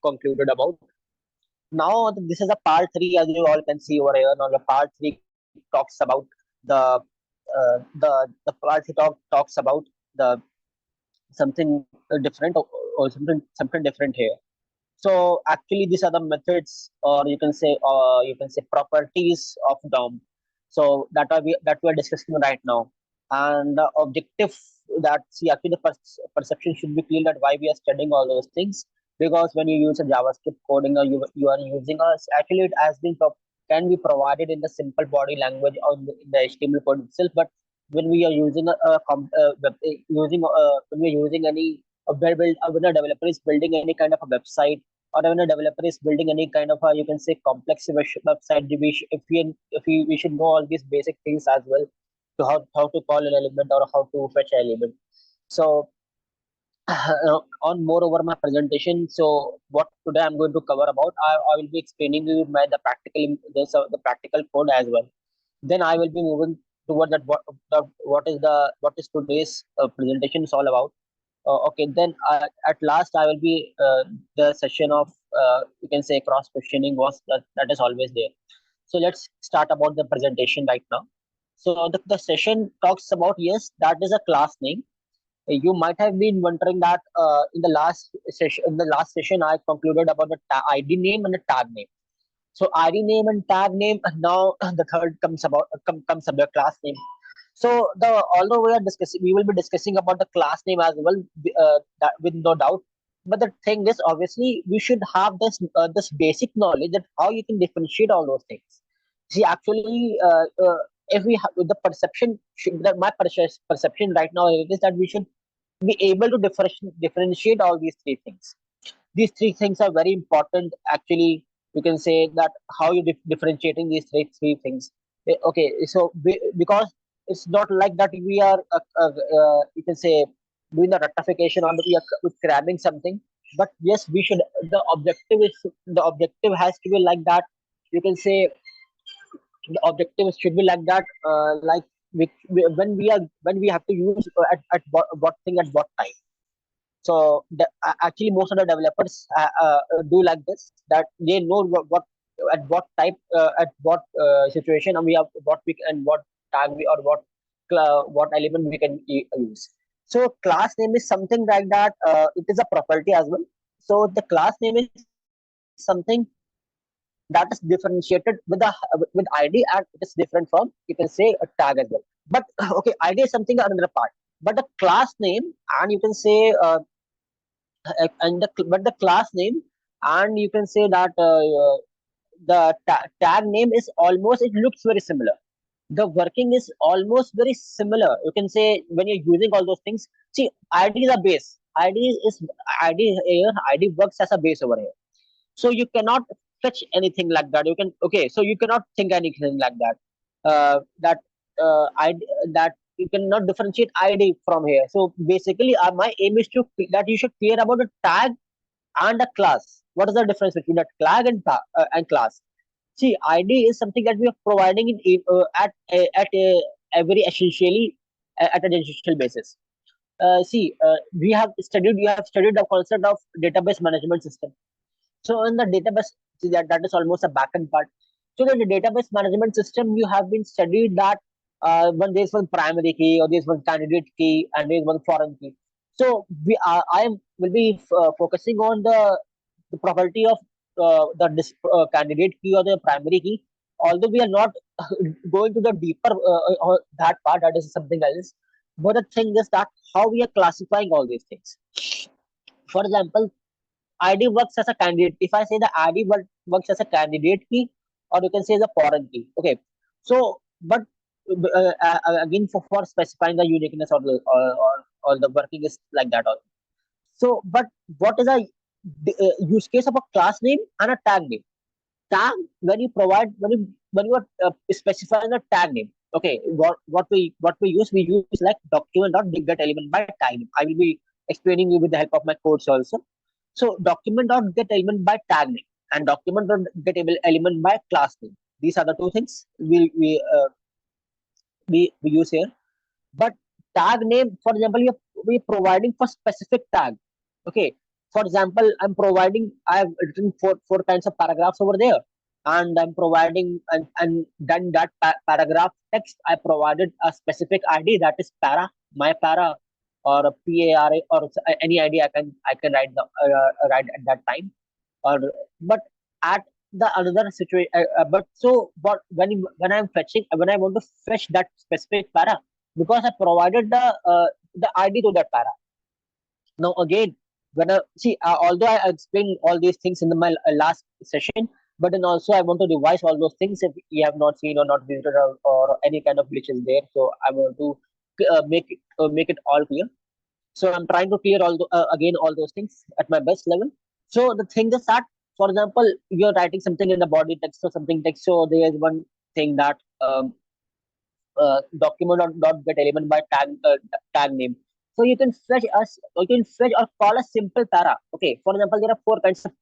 concluded about. Now this is a part three, as you all can see over here. Now the part three talks about the the part three talks about the something different, or something different here. So actually, these are the methods, or you can say properties of DOM. So that we are discussing right now, and the objective that see actually the perception should be clear that why we are studying all those things, because when you use a JavaScript coding, or you are using us, actually it has been can be provided in the simple body language on in the HTML code itself, but when we are using when we are using any when a developer is building any kind of a website, or when a developer is building any kind of a, you can say, complex website, we should know all these basic things as well, to how to call an element or how to fetch an element. So on moreover my presentation, so what today I'm going to cover about, I will be explaining you the practical code as well. Then I will be moving toward that what is today's presentation is all about. Okay, then at last I will be the session of you can say cross questioning was that is always there. So let's start about the presentation right now. So the session talks about, yes, that is a class name. You might have been wondering that in the last session I concluded about the ID name and the tag name. So ID name and tag name, and now the third comes about class name. So although we will be discussing about the class name as well, with no doubt. But the thing is, obviously, we should have this basic knowledge that how you can differentiate all those things. See, actually, if we have the perception, that my perception right now is that we should be able to differentiate all these three things. These three things are very important. Actually, you can say that how you differentiating these three things. Okay, so because it's not like that we are you can say doing the rectification, or we are cramming something. But yes, we should. The objective has to be like that. You can say the objective should be like that. Like when we have to use at what thing at what time. So actually, most of the developers do like this, that they know what at what type at what situation, and we have what we and what tag we, or what element we can use. So class name is something like that. It is a property as well. So the class name is something that is differentiated with ID, and it is different from, you can say, a tag as well. But okay, ID is something another part. But the class name, and you can say but the class name, and you can say that the tag name is almost, it looks very similar. The working is almost very similar. You can say when you're using all those things. See, id is a base. Id here, id works as a base over here. So you cannot fetch anything like that. You can, okay, so you cannot think anything like that. That id that you cannot differentiate id from here. So basically, my aim is to that you should clear about a tag and a class. What is the difference between a tag and class? See, ID is something that we are providing at every essentially at an essential basis. See, we have studied the concept of database management system. So in the database, see, that is almost a backend part. So in the database management system, you have been studied that when there's one primary key, or there's one candidate key, and there's one foreign key. So I am will be focusing on the property of candidate key or the primary key. Although we are not going to the deeper that part, that is something else. But the thing is that how we are classifying all these things. For example, ID works as a candidate. If I say the ID works as a candidate key, or you can say the foreign key. Okay. So, but again, for specifying the uniqueness, or the working is like that also. So, but what is a use case of a class name and a tag name? Tag, when you provide, when you are specifying a tag name. Okay, what we use like document dot get element by tag name. I will be explaining you with the help of my codes also. So document dot get element by tag name, and document dot get element by class name. These are the two things we use here. But tag name, for example, we providing for specific tag. Okay, for example, I have written four kinds of paragraphs over there, and I'm providing, and then that paragraph text, I provided a specific ID, that is my para, or a para, or any ID I can write at that time. Or but at the another situation, but so what when I want to fetch that specific para, because I provided the ID to that para. Now again, when I see, although I explained all these things in my last session, but then also I want to revise all those things if you have not seen or not visited, or any kind of glitches there. So I want to make it all clear. So I'm trying to clear again all those things at my best level. So the thing is that, for example, you're writing something in the body text or something text. So there is one thing that document dot get element by tag name. So you can fetch or call a simple para. Okay, for example, there are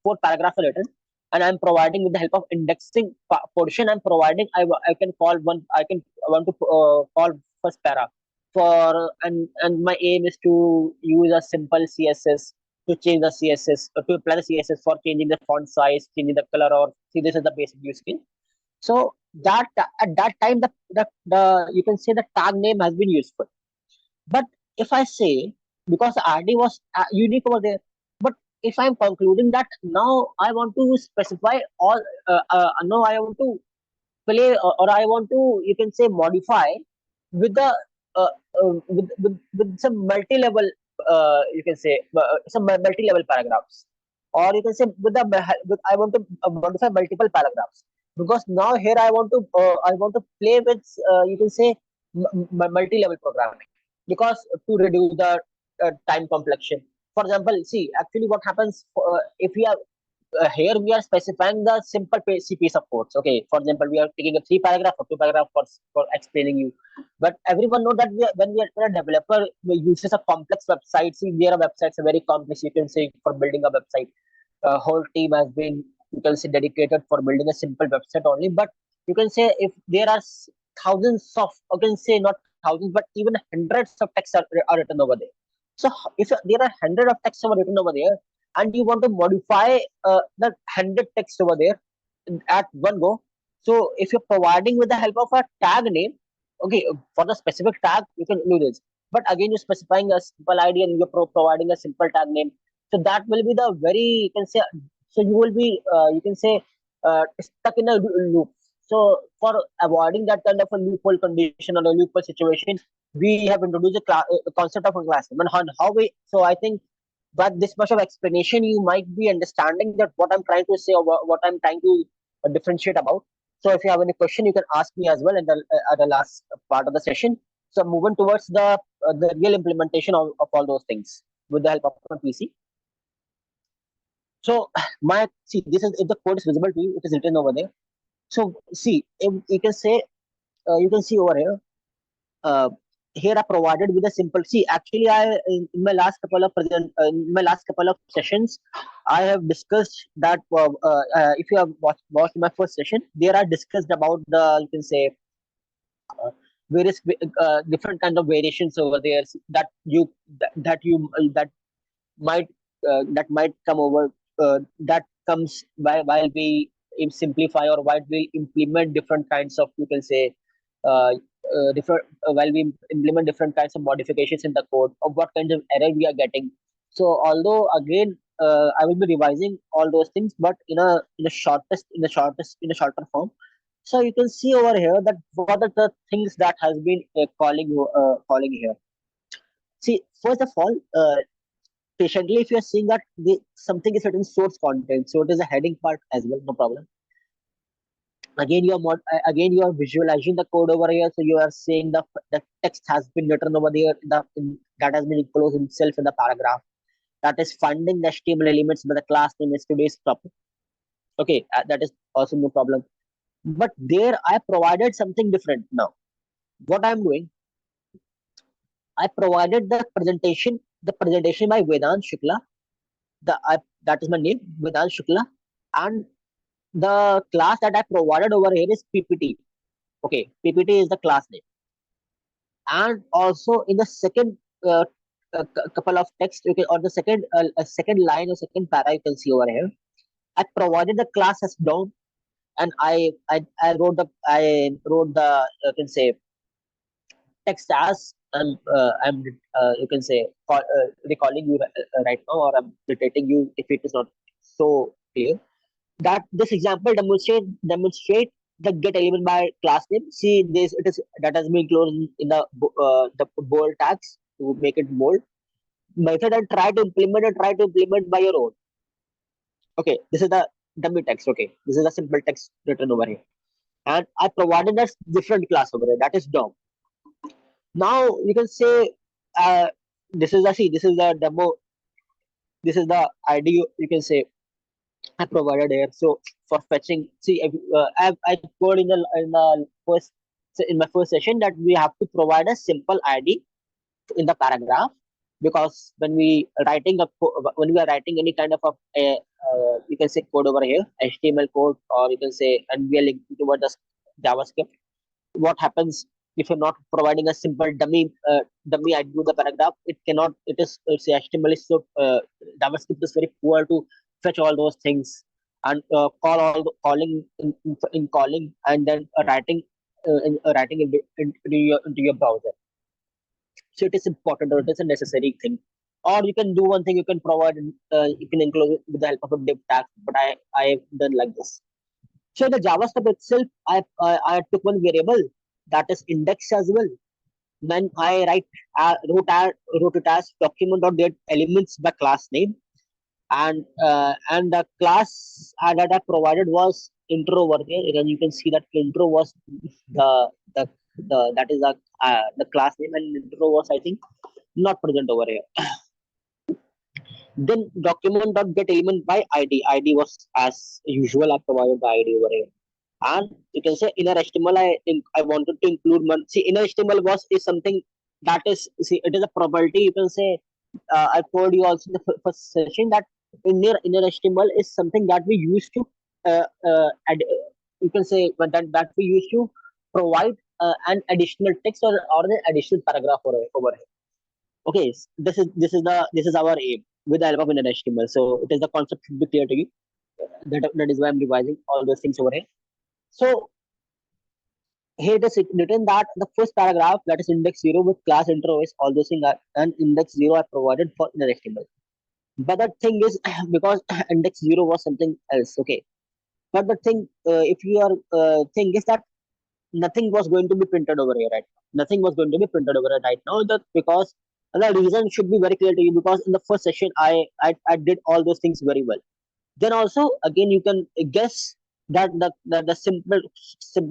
four paragraphs written, and I'm providing with the help of indexing portion. I'm providing, I can call one. I want to call first para and my aim is to use a simple CSS to change the CSS, to apply the CSS for changing the font size, changing the color, or see, this is the basic use case. So that at that time, the you can say the tag name has been useful. But if I say, because the ID was unique over there, but if I'm concluding that now I want to specify all, now I want to play, or I want to, you can say, modify with the with some multi-level, you can say, some multi-level paragraphs, or you can say with I want to modify multiple paragraphs. because now here I want to play with you can say multi-level programming, because to reduce the time complexion. For example, see actually what happens if we are here we are specifying the simple piece of codes. Okay, for example, we are taking a 3 paragraph or 2 paragraph for explaining you. But everyone know that when a developer uses a complex website, see there are websites are very complex. You can say for building a website, a whole team has been, you can say, dedicated for building a simple website only. But you can say if there are thousands of, you can say not thousands, but even hundreds of texts are written over there. So if there are hundred of texts are written over there, and you want to modify the 100 text over there at one go. So if you're providing with the help of a tag name, okay, for the specific tag you can do this. But again, you're specifying a simple ID and you're providing a simple tag name. So that will be the very, you can say, so you will be you can say stuck in a loop. So for avoiding that kind of a loophole condition or a loophole situation, we have introduced a concept of a class name. And how we, so I think but this much of explanation you might be understanding that what I'm trying to say or what I'm trying to differentiate about. So if you have any question, you can ask me as well at the last part of the session. So moving towards the real implementation of all those things with the help of a PC. So my, see, this is, if the code is visible to you, it is written over there. So see, if you can say you can see over here. Uh, Here I provided with a simple, see actually I in my last couple of in my last couple of sessions I have discussed that if you have watched my first session, there I discussed about the, you can say various different kind of variations over there that that might come over that comes while we simplify or while we implement different kinds of, you can say different while we implement different kinds of modifications in the code of what kinds of error we are getting. So although again I will be revising all those things, but in a shorter form. So you can see over here that what are the things that has been calling here. See, first of all, patiently, if you are seeing that something is certain source content, so it is a heading part as well, no problem. Again, again you are visualizing the code over here, so you are seeing the text has been written over there. That has been enclosed itself in the paragraph. That is finding the HTML elements by the class name is today's topic. Okay, that is also no problem. But there I provided something different now. What I'm doing, I provided the presentation by Vedant Shukla. That is my name, Vedant Shukla, and the class that I provided over here is PPT. Okay, PPT is the class name, and also in the second couple of text, okay, or the second line or second para, you can see over here, I provided the class as DOM, and I wrote the, you can say, text as I'm you can say recalling you right now, or I'm dictating you if it is not so clear. That this example demonstrate the get element by class name. See this, it is that has been closed in the bold tags to make it bold method, and try to implement by your own. Okay, this is the dummy text. Okay, this is a simple text written over here, and I provided a different class over here, that is DOM. Now you can say uh, this is the demo, this is the ID, you can say, I provided here. So for fetching, see, I told in the first in my first session that we have to provide a simple ID in the paragraph, because when we are writing any kind of you can say code over here, HTML code, or you can say, and we are linking toward the JavaScript. What happens if you're not providing a simple dummy ID to the paragraph? It cannot. It's HTML is so JavaScript is very poor to fetch all those things and calling in calling, and then writing into your browser. So it is important, or it is a necessary thing. Or you can do one thing, you can provide you can enclose it with the help of a div tag, but I have done like this. So the JavaScript itself, I took one variable that is index as well. Then I wrote it as document dot get elements by class name, and the class that I provided was intro over there, and you can see that intro was the the that is the class name, and intro was, I think, not present over here. Then document.get element by ID was as usual. I provided the ID over here, and you can say inner HTML. I wanted to include one. See, inner HTML is something that is, see, it is a property. You can say, I told you also in the first session that inner HTML is something that we use to add, you can say that we use to provide an additional text or an additional paragraph over here. Okay, this is our aim with the help of inner HTML. So it is, the concept should be clear to you. That is why I'm revising all those things over here. So here it is written that the first paragraph, that is index 0 with class intro, is all those things are, and index 0 are provided for inner HTML. But the thing is, because index 0 was something else, okay. But the thing, if you are thing is that nothing was going to be printed over here, right? Nothing was going to be printed over here right now. That because the reason should be very clear to you, because in the first session I did all those things very well. Then also again you can guess that the simple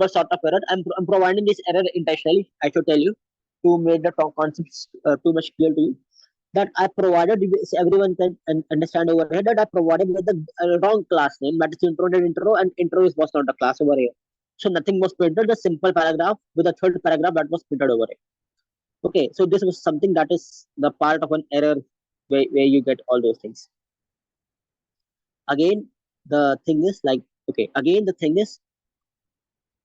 sort of error. I'm providing this error intentionally, I should tell you, to make the concepts too much clear to you. That I provided, so everyone can understand over here, that I provided with the wrong class name, that is intro, and intro was not a class over here. So nothing was printed. The simple paragraph with the third paragraph that was printed over here. Okay, so this was something that is the part of an error where you get all those things. Again, the thing is like, okay, again the thing is,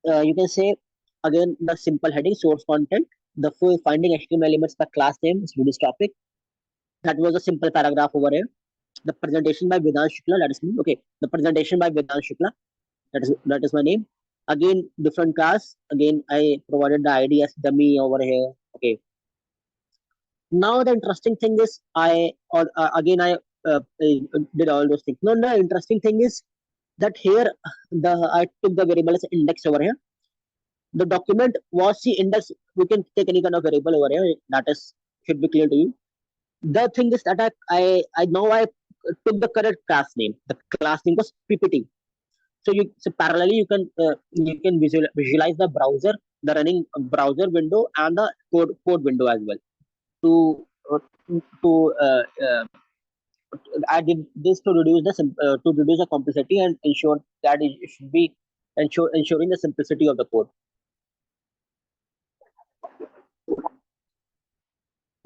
you can say again the simple heading, source content, the full finding HTML elements, the class name, student's topic. That was a simple paragraph over here. The presentation by Vedant Shukla, that is me. Okay, the presentation by Vedant Shukla, that is my name. Again, different class. Again, I provided the ID as dummy over here. Okay. Now the interesting thing is, again I did all those things. No, the interesting thing is that here I took the variable as index over here. The document was the index. We can take any kind of variable over here. That is should be clear to you. The thing is that I now I took the correct class name. The class name was PPT. So parallelly you can visualize the browser, the running browser window, and the code window as well. To I did this to reduce the complexity and ensure that it should be ensuring the simplicity of the code.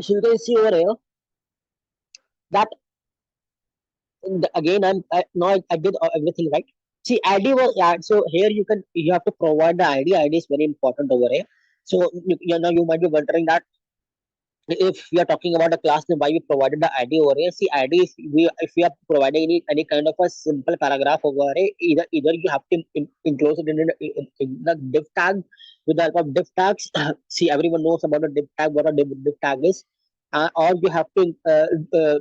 So you can see over here that again I did everything right. See, ID was, yeah. So here you have to provide the ID. ID is very important over here. So you might be wondering that if we are talking about a class name, why we provided the ID over here. See, ID is, if we are providing any kind of a simple paragraph over here, either you have to enclose it in the div tag with the help of div tags. See, everyone knows about a div tag, what a div tag is, or you have to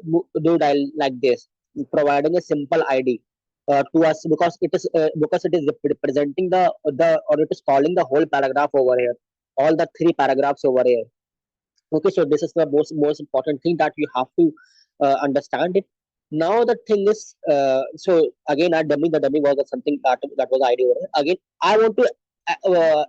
do it like this, providing a simple ID to us, because it is representing or it is calling the whole paragraph over here, all the three paragraphs over here. Okay, so this is the most important thing that you have to understand it. Now the thing is, so again, the dummy was something that was the idea over here. Again, I want to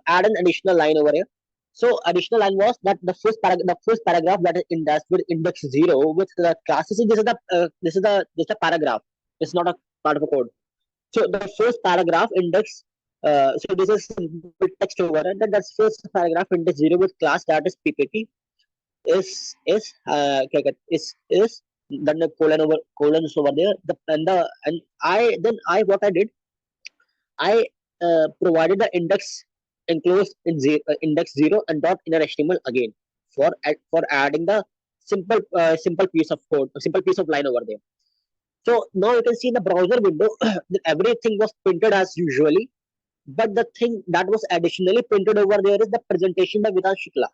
add an additional line over here. So additional line was that the first paragraph that is indexed with index 0 with the class. See, this is just a paragraph. It's not a part of a code. So the first paragraph index. So this is simple text over it. That's first paragraph index 0 with class, that is PPT. Is then the colon is over there. I what I did, I provided the index enclosed in index 0 and dot inner HTML again for adding the simple piece of code, a simple piece of line over there. So now you can see in the browser window that everything was printed as usually, but the thing that was additionally printed over there is the presentation by Vedant Shukla.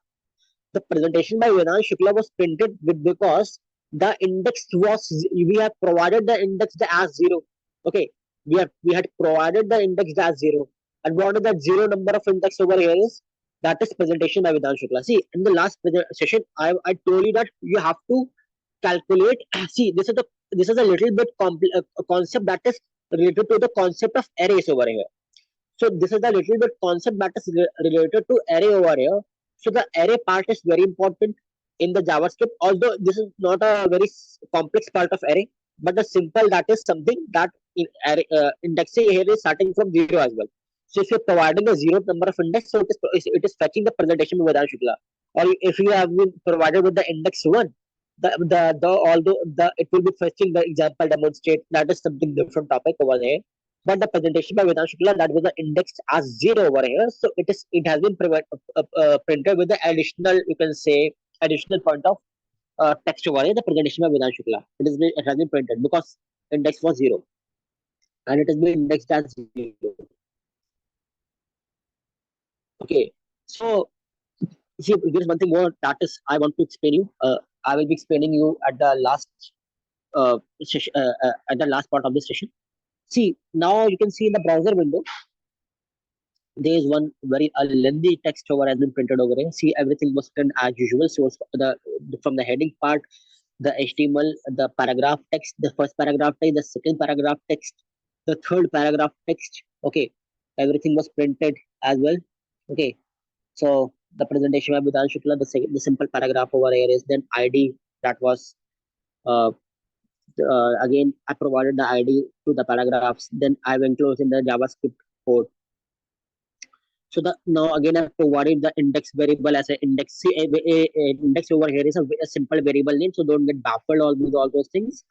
The presentation by Vedant Shukla was printed because the index we have provided the index as 0. Okay, we had provided the index as 0. And what is that 0 number of index over here is? That is presentation by Vedant Shukla. See, in the last session, I told you that you have to calculate. See, this is a little bit a concept that is related to the concept of arrays over here. So this is the little bit concept that is related to array over here. So the array part is very important in the JavaScript, although this is not a very complex part of array, but the simple that is something that in array, indexing here is starting from zero as well. So if you're providing a zero number of index, so it is fetching the presentation with Vedant Shukla. Or if you have been provided with the index one, the although the it will be fetching the example demonstrate, that is something different topic over there. But the presentation by Vedant Shukla, that was indexed as zero over here. So it has been printed with the additional, you can say, additional point of text over here. The presentation by Vedant Shukla, it has been printed because index was zero and it has been indexed as zero. Okay, so see, there's one thing more that is I want to explain you. I will be explaining you at the last at the last part of this session. See, now you can see in the browser window, there is one very lengthy text over has been printed over here. See, everything was written as usual. So from the heading part, the HTML, the paragraph text, the first paragraph text, the second paragraph text, the third paragraph text. Okay, everything was printed as well. Okay, so the presentation by Vedant Shukla, the simple paragraph over here is then ID that was uh, again I provided the ID to the paragraphs. Then I went close in the JavaScript code. So the now again I provided the index variable as an index. See, index over here is a simple variable name, so don't get baffled all those things.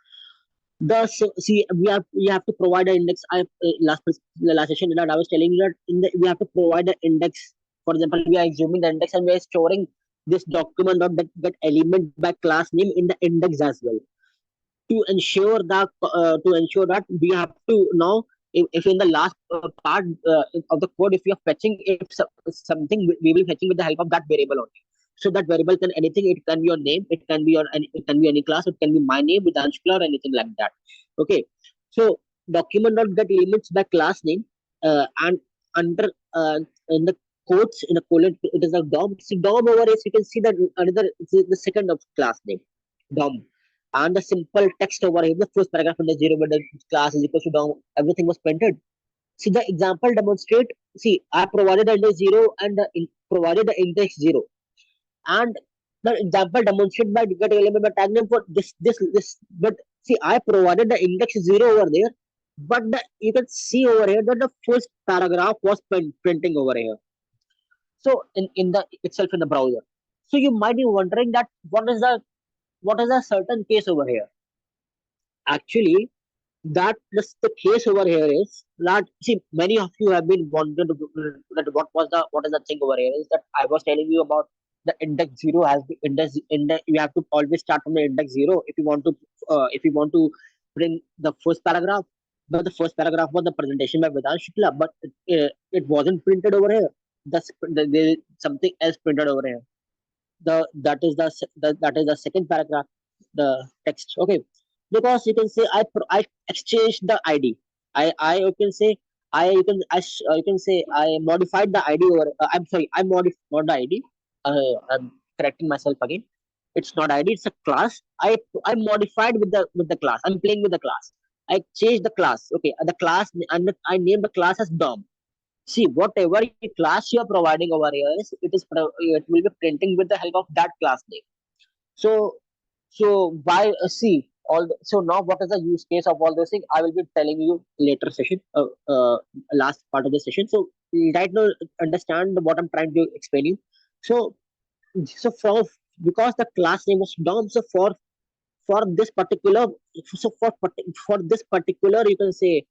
See, we have to provide an index. Last session that I was telling you that we have to provide an index. For example, we are assuming the index and we are storing this document or that element by class name in the index as well. To ensure that we have to now, if in the last part of the code, if you are fetching if something, we will be fetching with the help of that variable only. So that variable can anything, it can be your name, it can be any class, it can be my name with Anshula or anything like that. Okay, so document dot get elements by class name, and under in the quotes in a colon it is a DOM. See, DOM over is, you can see that another, the second of class name DOM, and the simple text over here, the first paragraph in the zero where the class is equal to down, everything was printed. See, the example demonstrate. See, I provided the index zero and provided the index zero, and the example demonstrate by get element by tag name for this. But see, I provided the index zero over there, but you can see over here that the first paragraph was printing over here. So in the itself in the browser. So you might be wondering that what is a certain case over here. Actually, the case over here is that, see, many of you have been wondering that what is the thing over here is that I was telling you about the index zero has the index. You have to always start from the index zero if you want to bring the first paragraph. But the first paragraph was the presentation by Vedant Shukla, but it wasn't printed over here. There is something else printed over here. That is the second paragraph, the text. Okay, because you can say I exchanged the ID. I you can say you can say I modified the ID over. I'm sorry, I modified not the ID. I'm correcting myself again. It's not ID. It's a class. I modified with the class. I'm playing with the class. I changed the class. Okay, the class, and I named the class as DOM. See, whatever class you are providing over here is it will be printing with the help of that class name. So why see so now what is the use case of all those things? I will be telling you later session, last part of the session. So right now understand what I'm trying to explain you. So for because the class name was DOM, so for this particular for this particular you can say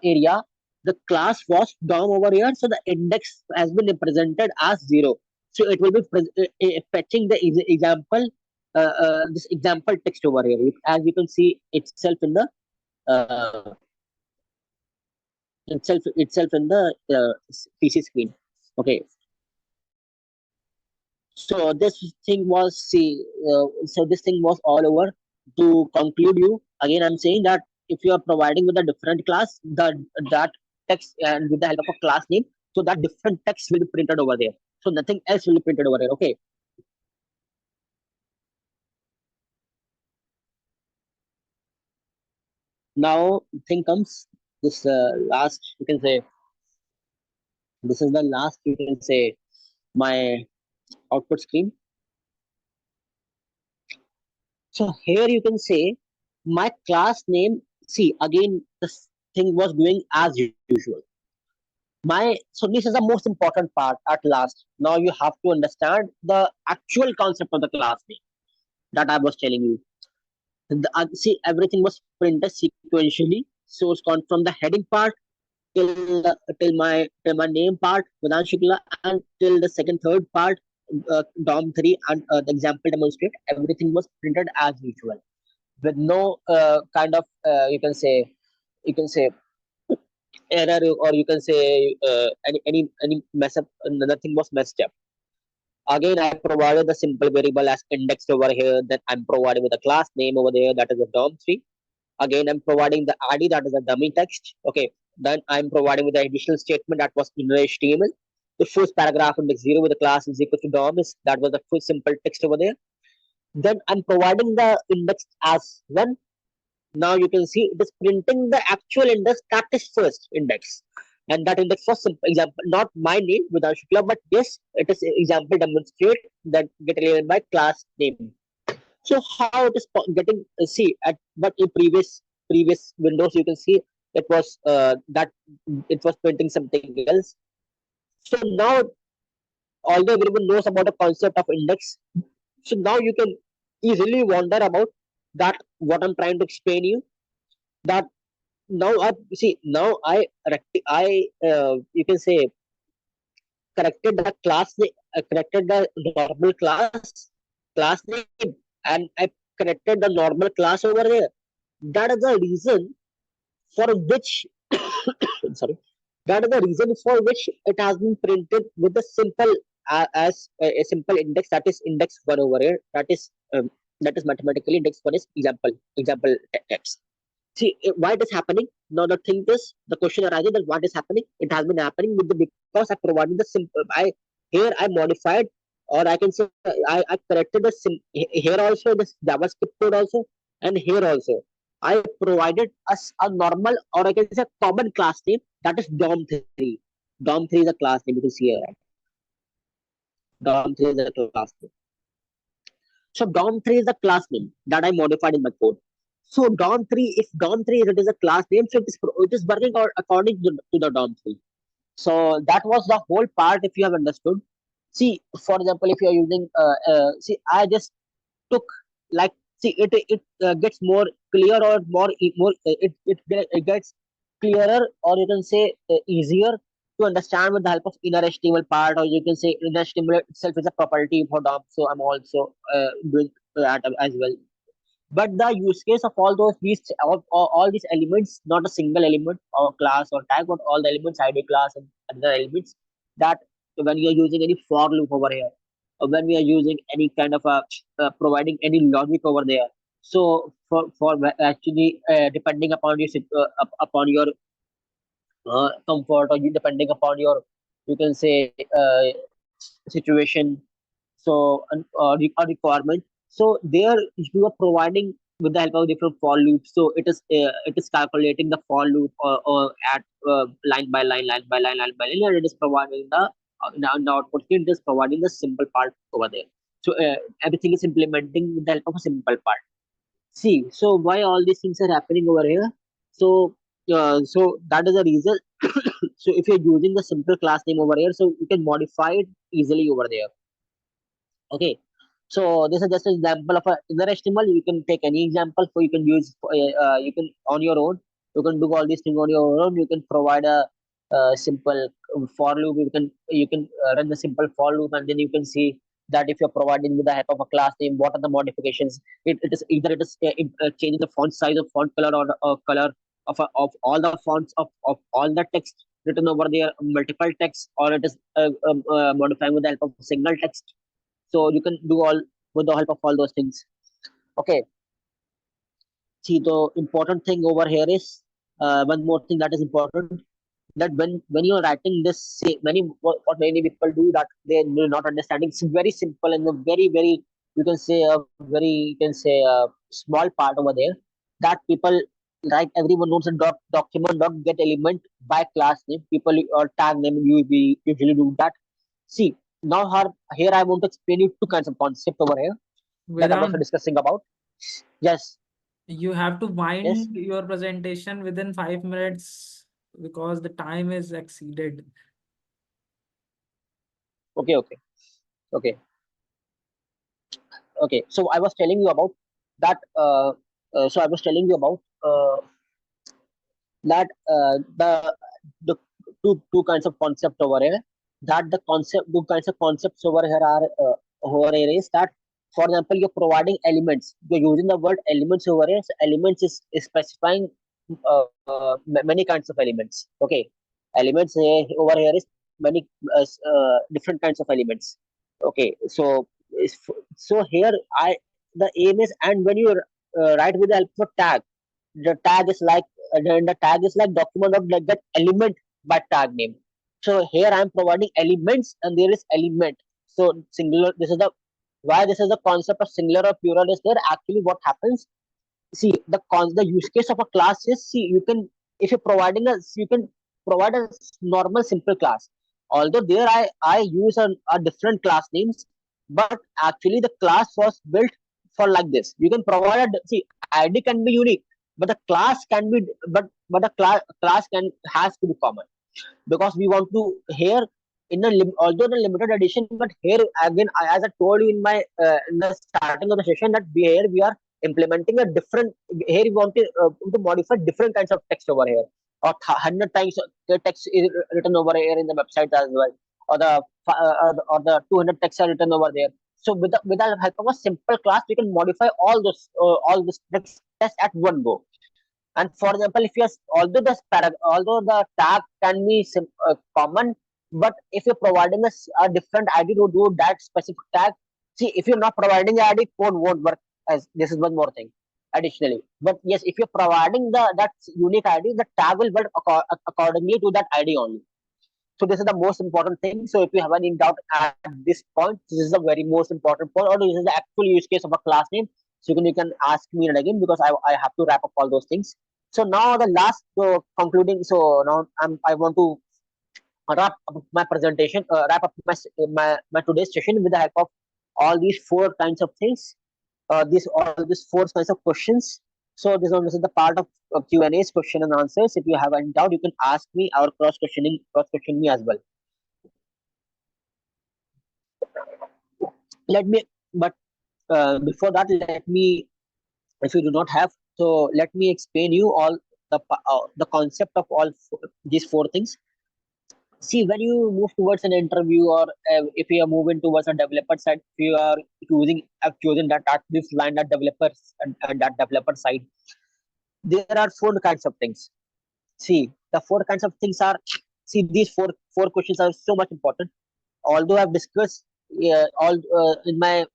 area, the class was DOM over here, so the index has been represented as zero. So it will be fetching the example, this example text over here, as you can see itself in the uh, itself in the PC screen. Okay, so this thing was so this thing was all over. To conclude you again, I'm saying that if you are providing with a different class, that text and with the help of a class name, so that different text will be printed over there. So nothing else will be printed over there. Okay. Now thing comes this last, you can say, this is the last, you can say, my output screen. So here you can say my class name. See, again, this thing was doing as usual. So this is the most important part at last. Now you have to understand the actual concept of the class name that I was telling you. See, everything was printed sequentially. So it's gone from the heading part till my name part, Vedant Shukla, and till the second third part, DOM 3 and the example demonstrate. Everything was printed as usual with no kind of you can say error, or you can say any mess up. Nothing was messed up. Again, I provided the simple variable as indexed over here. Then I'm providing with a class name over there, that is a DOM 3. Again, I'm providing the ID, that is a dummy text. Okay. Then I'm providing with the additional statement that was inner HTML. The first paragraph index 0 with the class is equal to DOM is that was the first simple text over there. Then I'm providing the index as 1. Now you can see it is printing the actual index, that is first index. And that index was simple example, not my name without Shukla, but yes, it is example demonstrate that get element by class name. So how it is getting see at but in previous windows you can see it was that it was printing something else. So now although everyone knows about the concept of index, so now you can easily wonder about that what I'm trying to explain you, that now I see now I you can say corrected the corrected the normal class name, and I corrected the normal class over there. That is the reason for which sorry, that is the reason for which it has been printed with the simple as a simple index, that is index 1 over here. That is mathematically index 1 is example text. See why it is happening. Now the thing is, the question arises that what is happening. It has been happening with the because I provided the simple. I modified, or I can say I corrected here also this JavaScript code also, and here also I provided us a normal, or I can say common class name, that is DOM 3. DOM 3 is a class name, you can see here. Right? DOM 3 is a class name. So DOM 3 is the class name that I modified in my code. So DOM 3, if DOM 3 it is a class name, so it is working according to the DOM 3. So that was the whole part. If you have understood, see, for example, if you are using, see, I just took like, see, it gets more clear, or it gets clearer, or you can say easier to understand with the help of inner HTML part, or you can say inner HTML itself is a property for DOM. So I'm also doing that as well. But the use case of all these elements, not a single element or class or tag, but all the elements, ID, class, and other elements, that when you are using any for loop over here, or when we are using any kind of a providing any logic over there. So for actually depending upon upon your comfort, or you depending upon your, you can say, situation, so a requirement. So there you are providing with the help of different for loops. So it is calculating the for loop, or at line by line, and it is providing the output here, it is providing the simple part over there. So everything is implementing with the help of a simple part. See, so why all these things are happening over here? So so that is the reason. So if you're using the simple class name over here, so you can modify it easily over there. Okay, so this is just an example of a inner HTML. You can take any example, so you can use you can on your own. You can do all these things on your own. You can provide a simple for loop. You can run the simple for loop, and then you can see that if you're providing with the help of a class name, what are the modifications. It is either it is changing the font size or font color, or color of all the fonts of all the text written over there, multiple text, or it is modifying with the help of a single text. So you can do all with the help of all those things. Okay. See, the important thing over here is one more thing that is important, that when you're writing this, say, what many people do, that they're not understanding. It's very simple, and a very you can say a very, you can say a small part over there, that people right? Everyone knows a document dot get element by class name. People or tag name we usually do that. See, now here I want to explain you two kinds of concept over here that I was Vedant, discussing about. Yes, you have to yes. wind your presentation within 5 minutes because the time is exceeded. Okay, okay, okay, okay. So I was telling you about that. So I was telling you about that the two kinds of concept over here. That the concept two kinds of concepts over here are over here is that, for example, you're providing elements. You're using the word elements over here. So elements is specifying many kinds of elements. Okay, elements over here is many different kinds of elements. Okay, so so here I the aim is, and when you write with the help of tag, the tag is like then the tag is like document of like that element by tag name. So here I am providing elements and there is element. So singular, this is the why this is the concept of singular or plural is there. Actually what happens, see, the use case of a class is, see, you can, if you're providing a, you can provide a normal simple class, although there I use a different class names, but actually the class was built for like this. You can provide a, see, id can be unique, but the class can be, but the class can has to be common, because we want to here although the limited edition, but here again, as I told you in the starting of the session, that here we are implementing a different, here we want to modify different kinds of text over here, or 100 times the text is written over here in the website as well, or the 200 texts are written over there. So with the help of a simple class, we can modify all this text at one go. And for example, if you're, although the tag can be common, but if you're providing a different id to do that specific tag, see, if you're not providing the id, code won't work. As this is one more thing additionally, but yes, if you're providing that unique id, the tag will work accordingly to that id only. So this is the most important thing. So if you have any doubt at this point, this is the very most important point, or this is the actual use case of a class name. So you can ask me again, because I have to wrap up all those things. So now the last concluding. So now I want to wrap up my presentation, wrap up my today's session with the help of all these four kinds of things. These four kinds of questions. So this is the part of Q and A's, question and answers. If you have any doubt, you can ask me or cross question me as well. Let me, but before that, let me, if you do not have, so let me explain you all the concept of these four things. See, when you move towards an interview, or if you are moving towards a developer side, if you are choosing that at this line, that developers and that developer side, there are four kinds of things. See, the four kinds of things are, see, these four questions are so much important. Although I've discussed all in my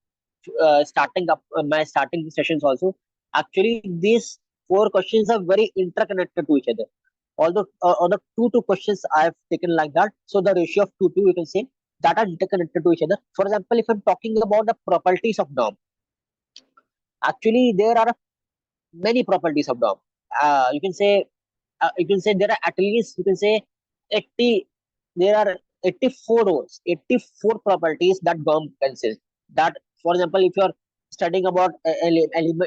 my starting sessions also, actually these four questions are very interconnected to each other. Although two questions I've taken like that, so the ratio of two you can say, that are interconnected to each other. For example, if I'm talking about the properties of DOM, actually there are many properties of DOM. You can say there are at least, you can say, 80, there are 84 rows, 84 properties that DOM consists. That, for example, if you're studying about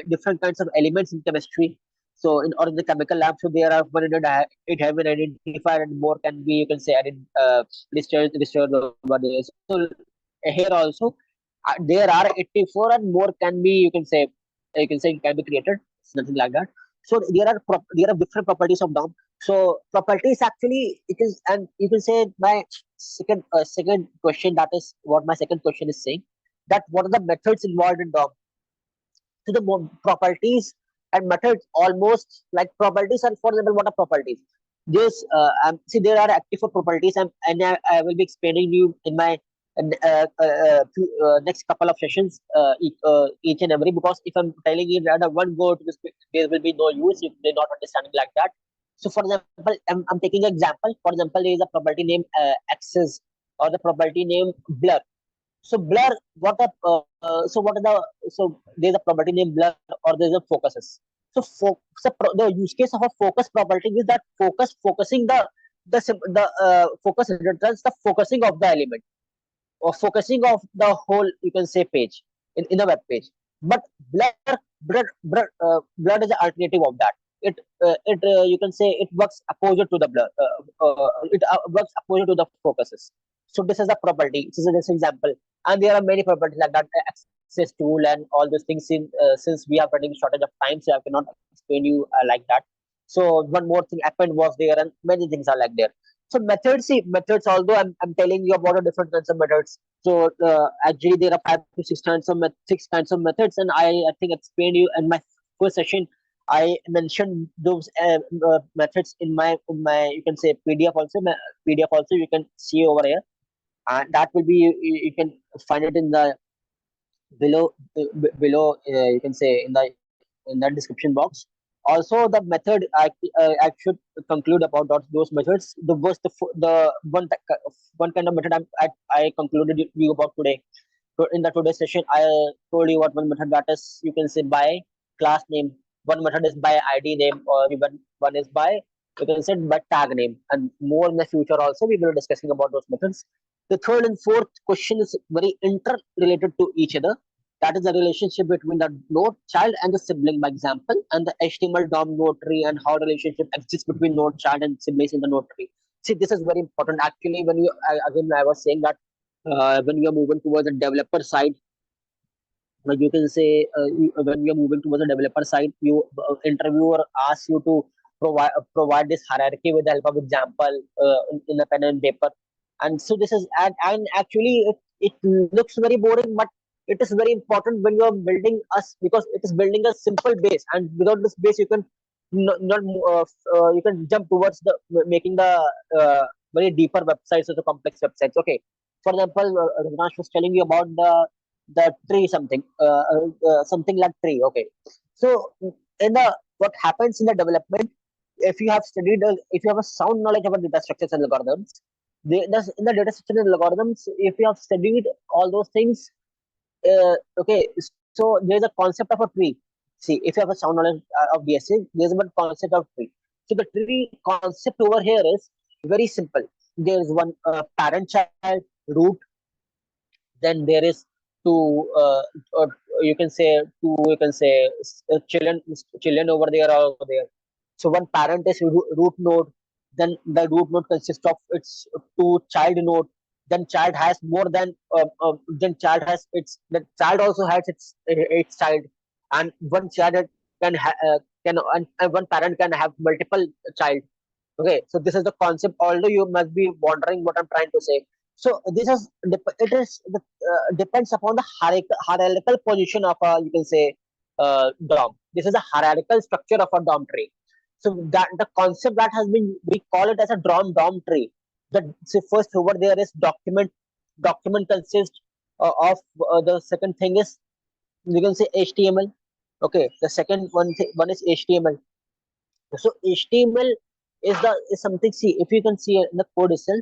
different kinds of elements in chemistry, so in the chemical lab, so there are 100, it have been identified, and more can be, you can say, added, listed over there. So here also, there are 84 and more can be, you can be created, something like that. So there are different properties of DOM. So properties actually, it is, and you can say my second question, that is what my second question is saying, that what are the methods involved in DOM. So the properties and methods, almost like properties, and for example, what are properties? This see, there are active properties, and I will be explaining you in my next couple of sessions, each and every, because if I'm telling you that one go to this, there will be no use if they're not understanding like that. So for example, I'm taking an example. For example, there is a property name access, or the property name blur. So blur, what are so what are the, so there's a property name blur, or there's a focuses. the use case of a focus property is that focusing focus returns the focusing of the element or focusing of the whole, you can say, page in a web page. But blur blur is the alternative of that. It you can say it works opposite to the blur. It works opposite to the focuses. So this is a property. This is this example, and there are many properties like that. Access tool and all those things. Since we are running shortage of time, so I cannot explain you like that. So one more thing append was there, and many things are like there. So methods, see methods. Although I'm telling you about the different kinds of methods. So actually there are 5 to 6 kinds of 6 kinds of methods, and I think explained you in my first session. I mentioned those methods in my you can say PDF also. PDF also you can see over here, and that will be you can find it in the below you can say in the description box. Also the method I should conclude about those methods. The was the one kind of method I concluded you about today. So in the today's session I told you what one method, that is you can say by class name, one method is by id name, or even one is by you can say by tag name, and more in the future also we will be discussing about those methods. The third and fourth question is very interrelated to each other. That is the relationship between the node child and the sibling, by example, and the HTML DOM node tree, and how relationship exists between node child and siblings in the node tree. See, this is very important. Actually, when you again I was saying that when you are moving towards the developer side, you can say when you're moving towards the developer side, you interviewer asks you to provide this hierarchy with the help of example in a pen and paper. And so this is and actually it looks very boring, but it is very important when you are building us, because it is building a simple base, and without this base you can not you can jump towards the making the very deeper websites or the complex websites. Okay, for example, Ragnash was telling you about the tree something something like tree. Okay, so in the what happens in the development, if you have studied if you have a sound knowledge about data structures and algorithms, in the data structure and algorithms, if you have studied all those things, okay, so there's a concept of a tree. See, if you have a sound knowledge of DSA, there's a concept of tree. So the tree concept over here is very simple. There is one parent child root, then there is two or you can say children over there or over there. So one parent is root node, then the root node consists of its two child node, then child has more than then child has its the child also has its child, and one child can and one parent can have multiple child. Okay, so this is the concept. Although you must be wondering what I'm trying to say. So this is it is depends upon the hierarchical position of a you can say DOM. This is a hierarchical structure of a DOM tree. So that the concept that has been, we call it as a DOM tree. The so first over there is document. Document consists of the second thing is you can say HTML. Okay, the second one is HTML. So HTML is something. See, if you can see in the code itself,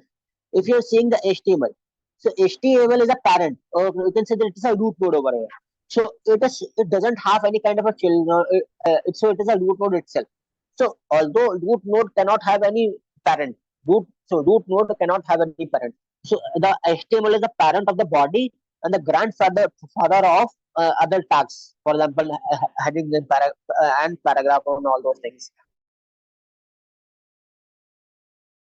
if you're seeing the HTML, so HTML is a parent, or you can say that it is a root node over here. So it doesn't have any kind of a children. So it is a root node itself. So although root node cannot have any parent, root node cannot have any parent. So the HTML is the parent of the body and the grandfather father of other tags. For example, heading and paragraph and all those things.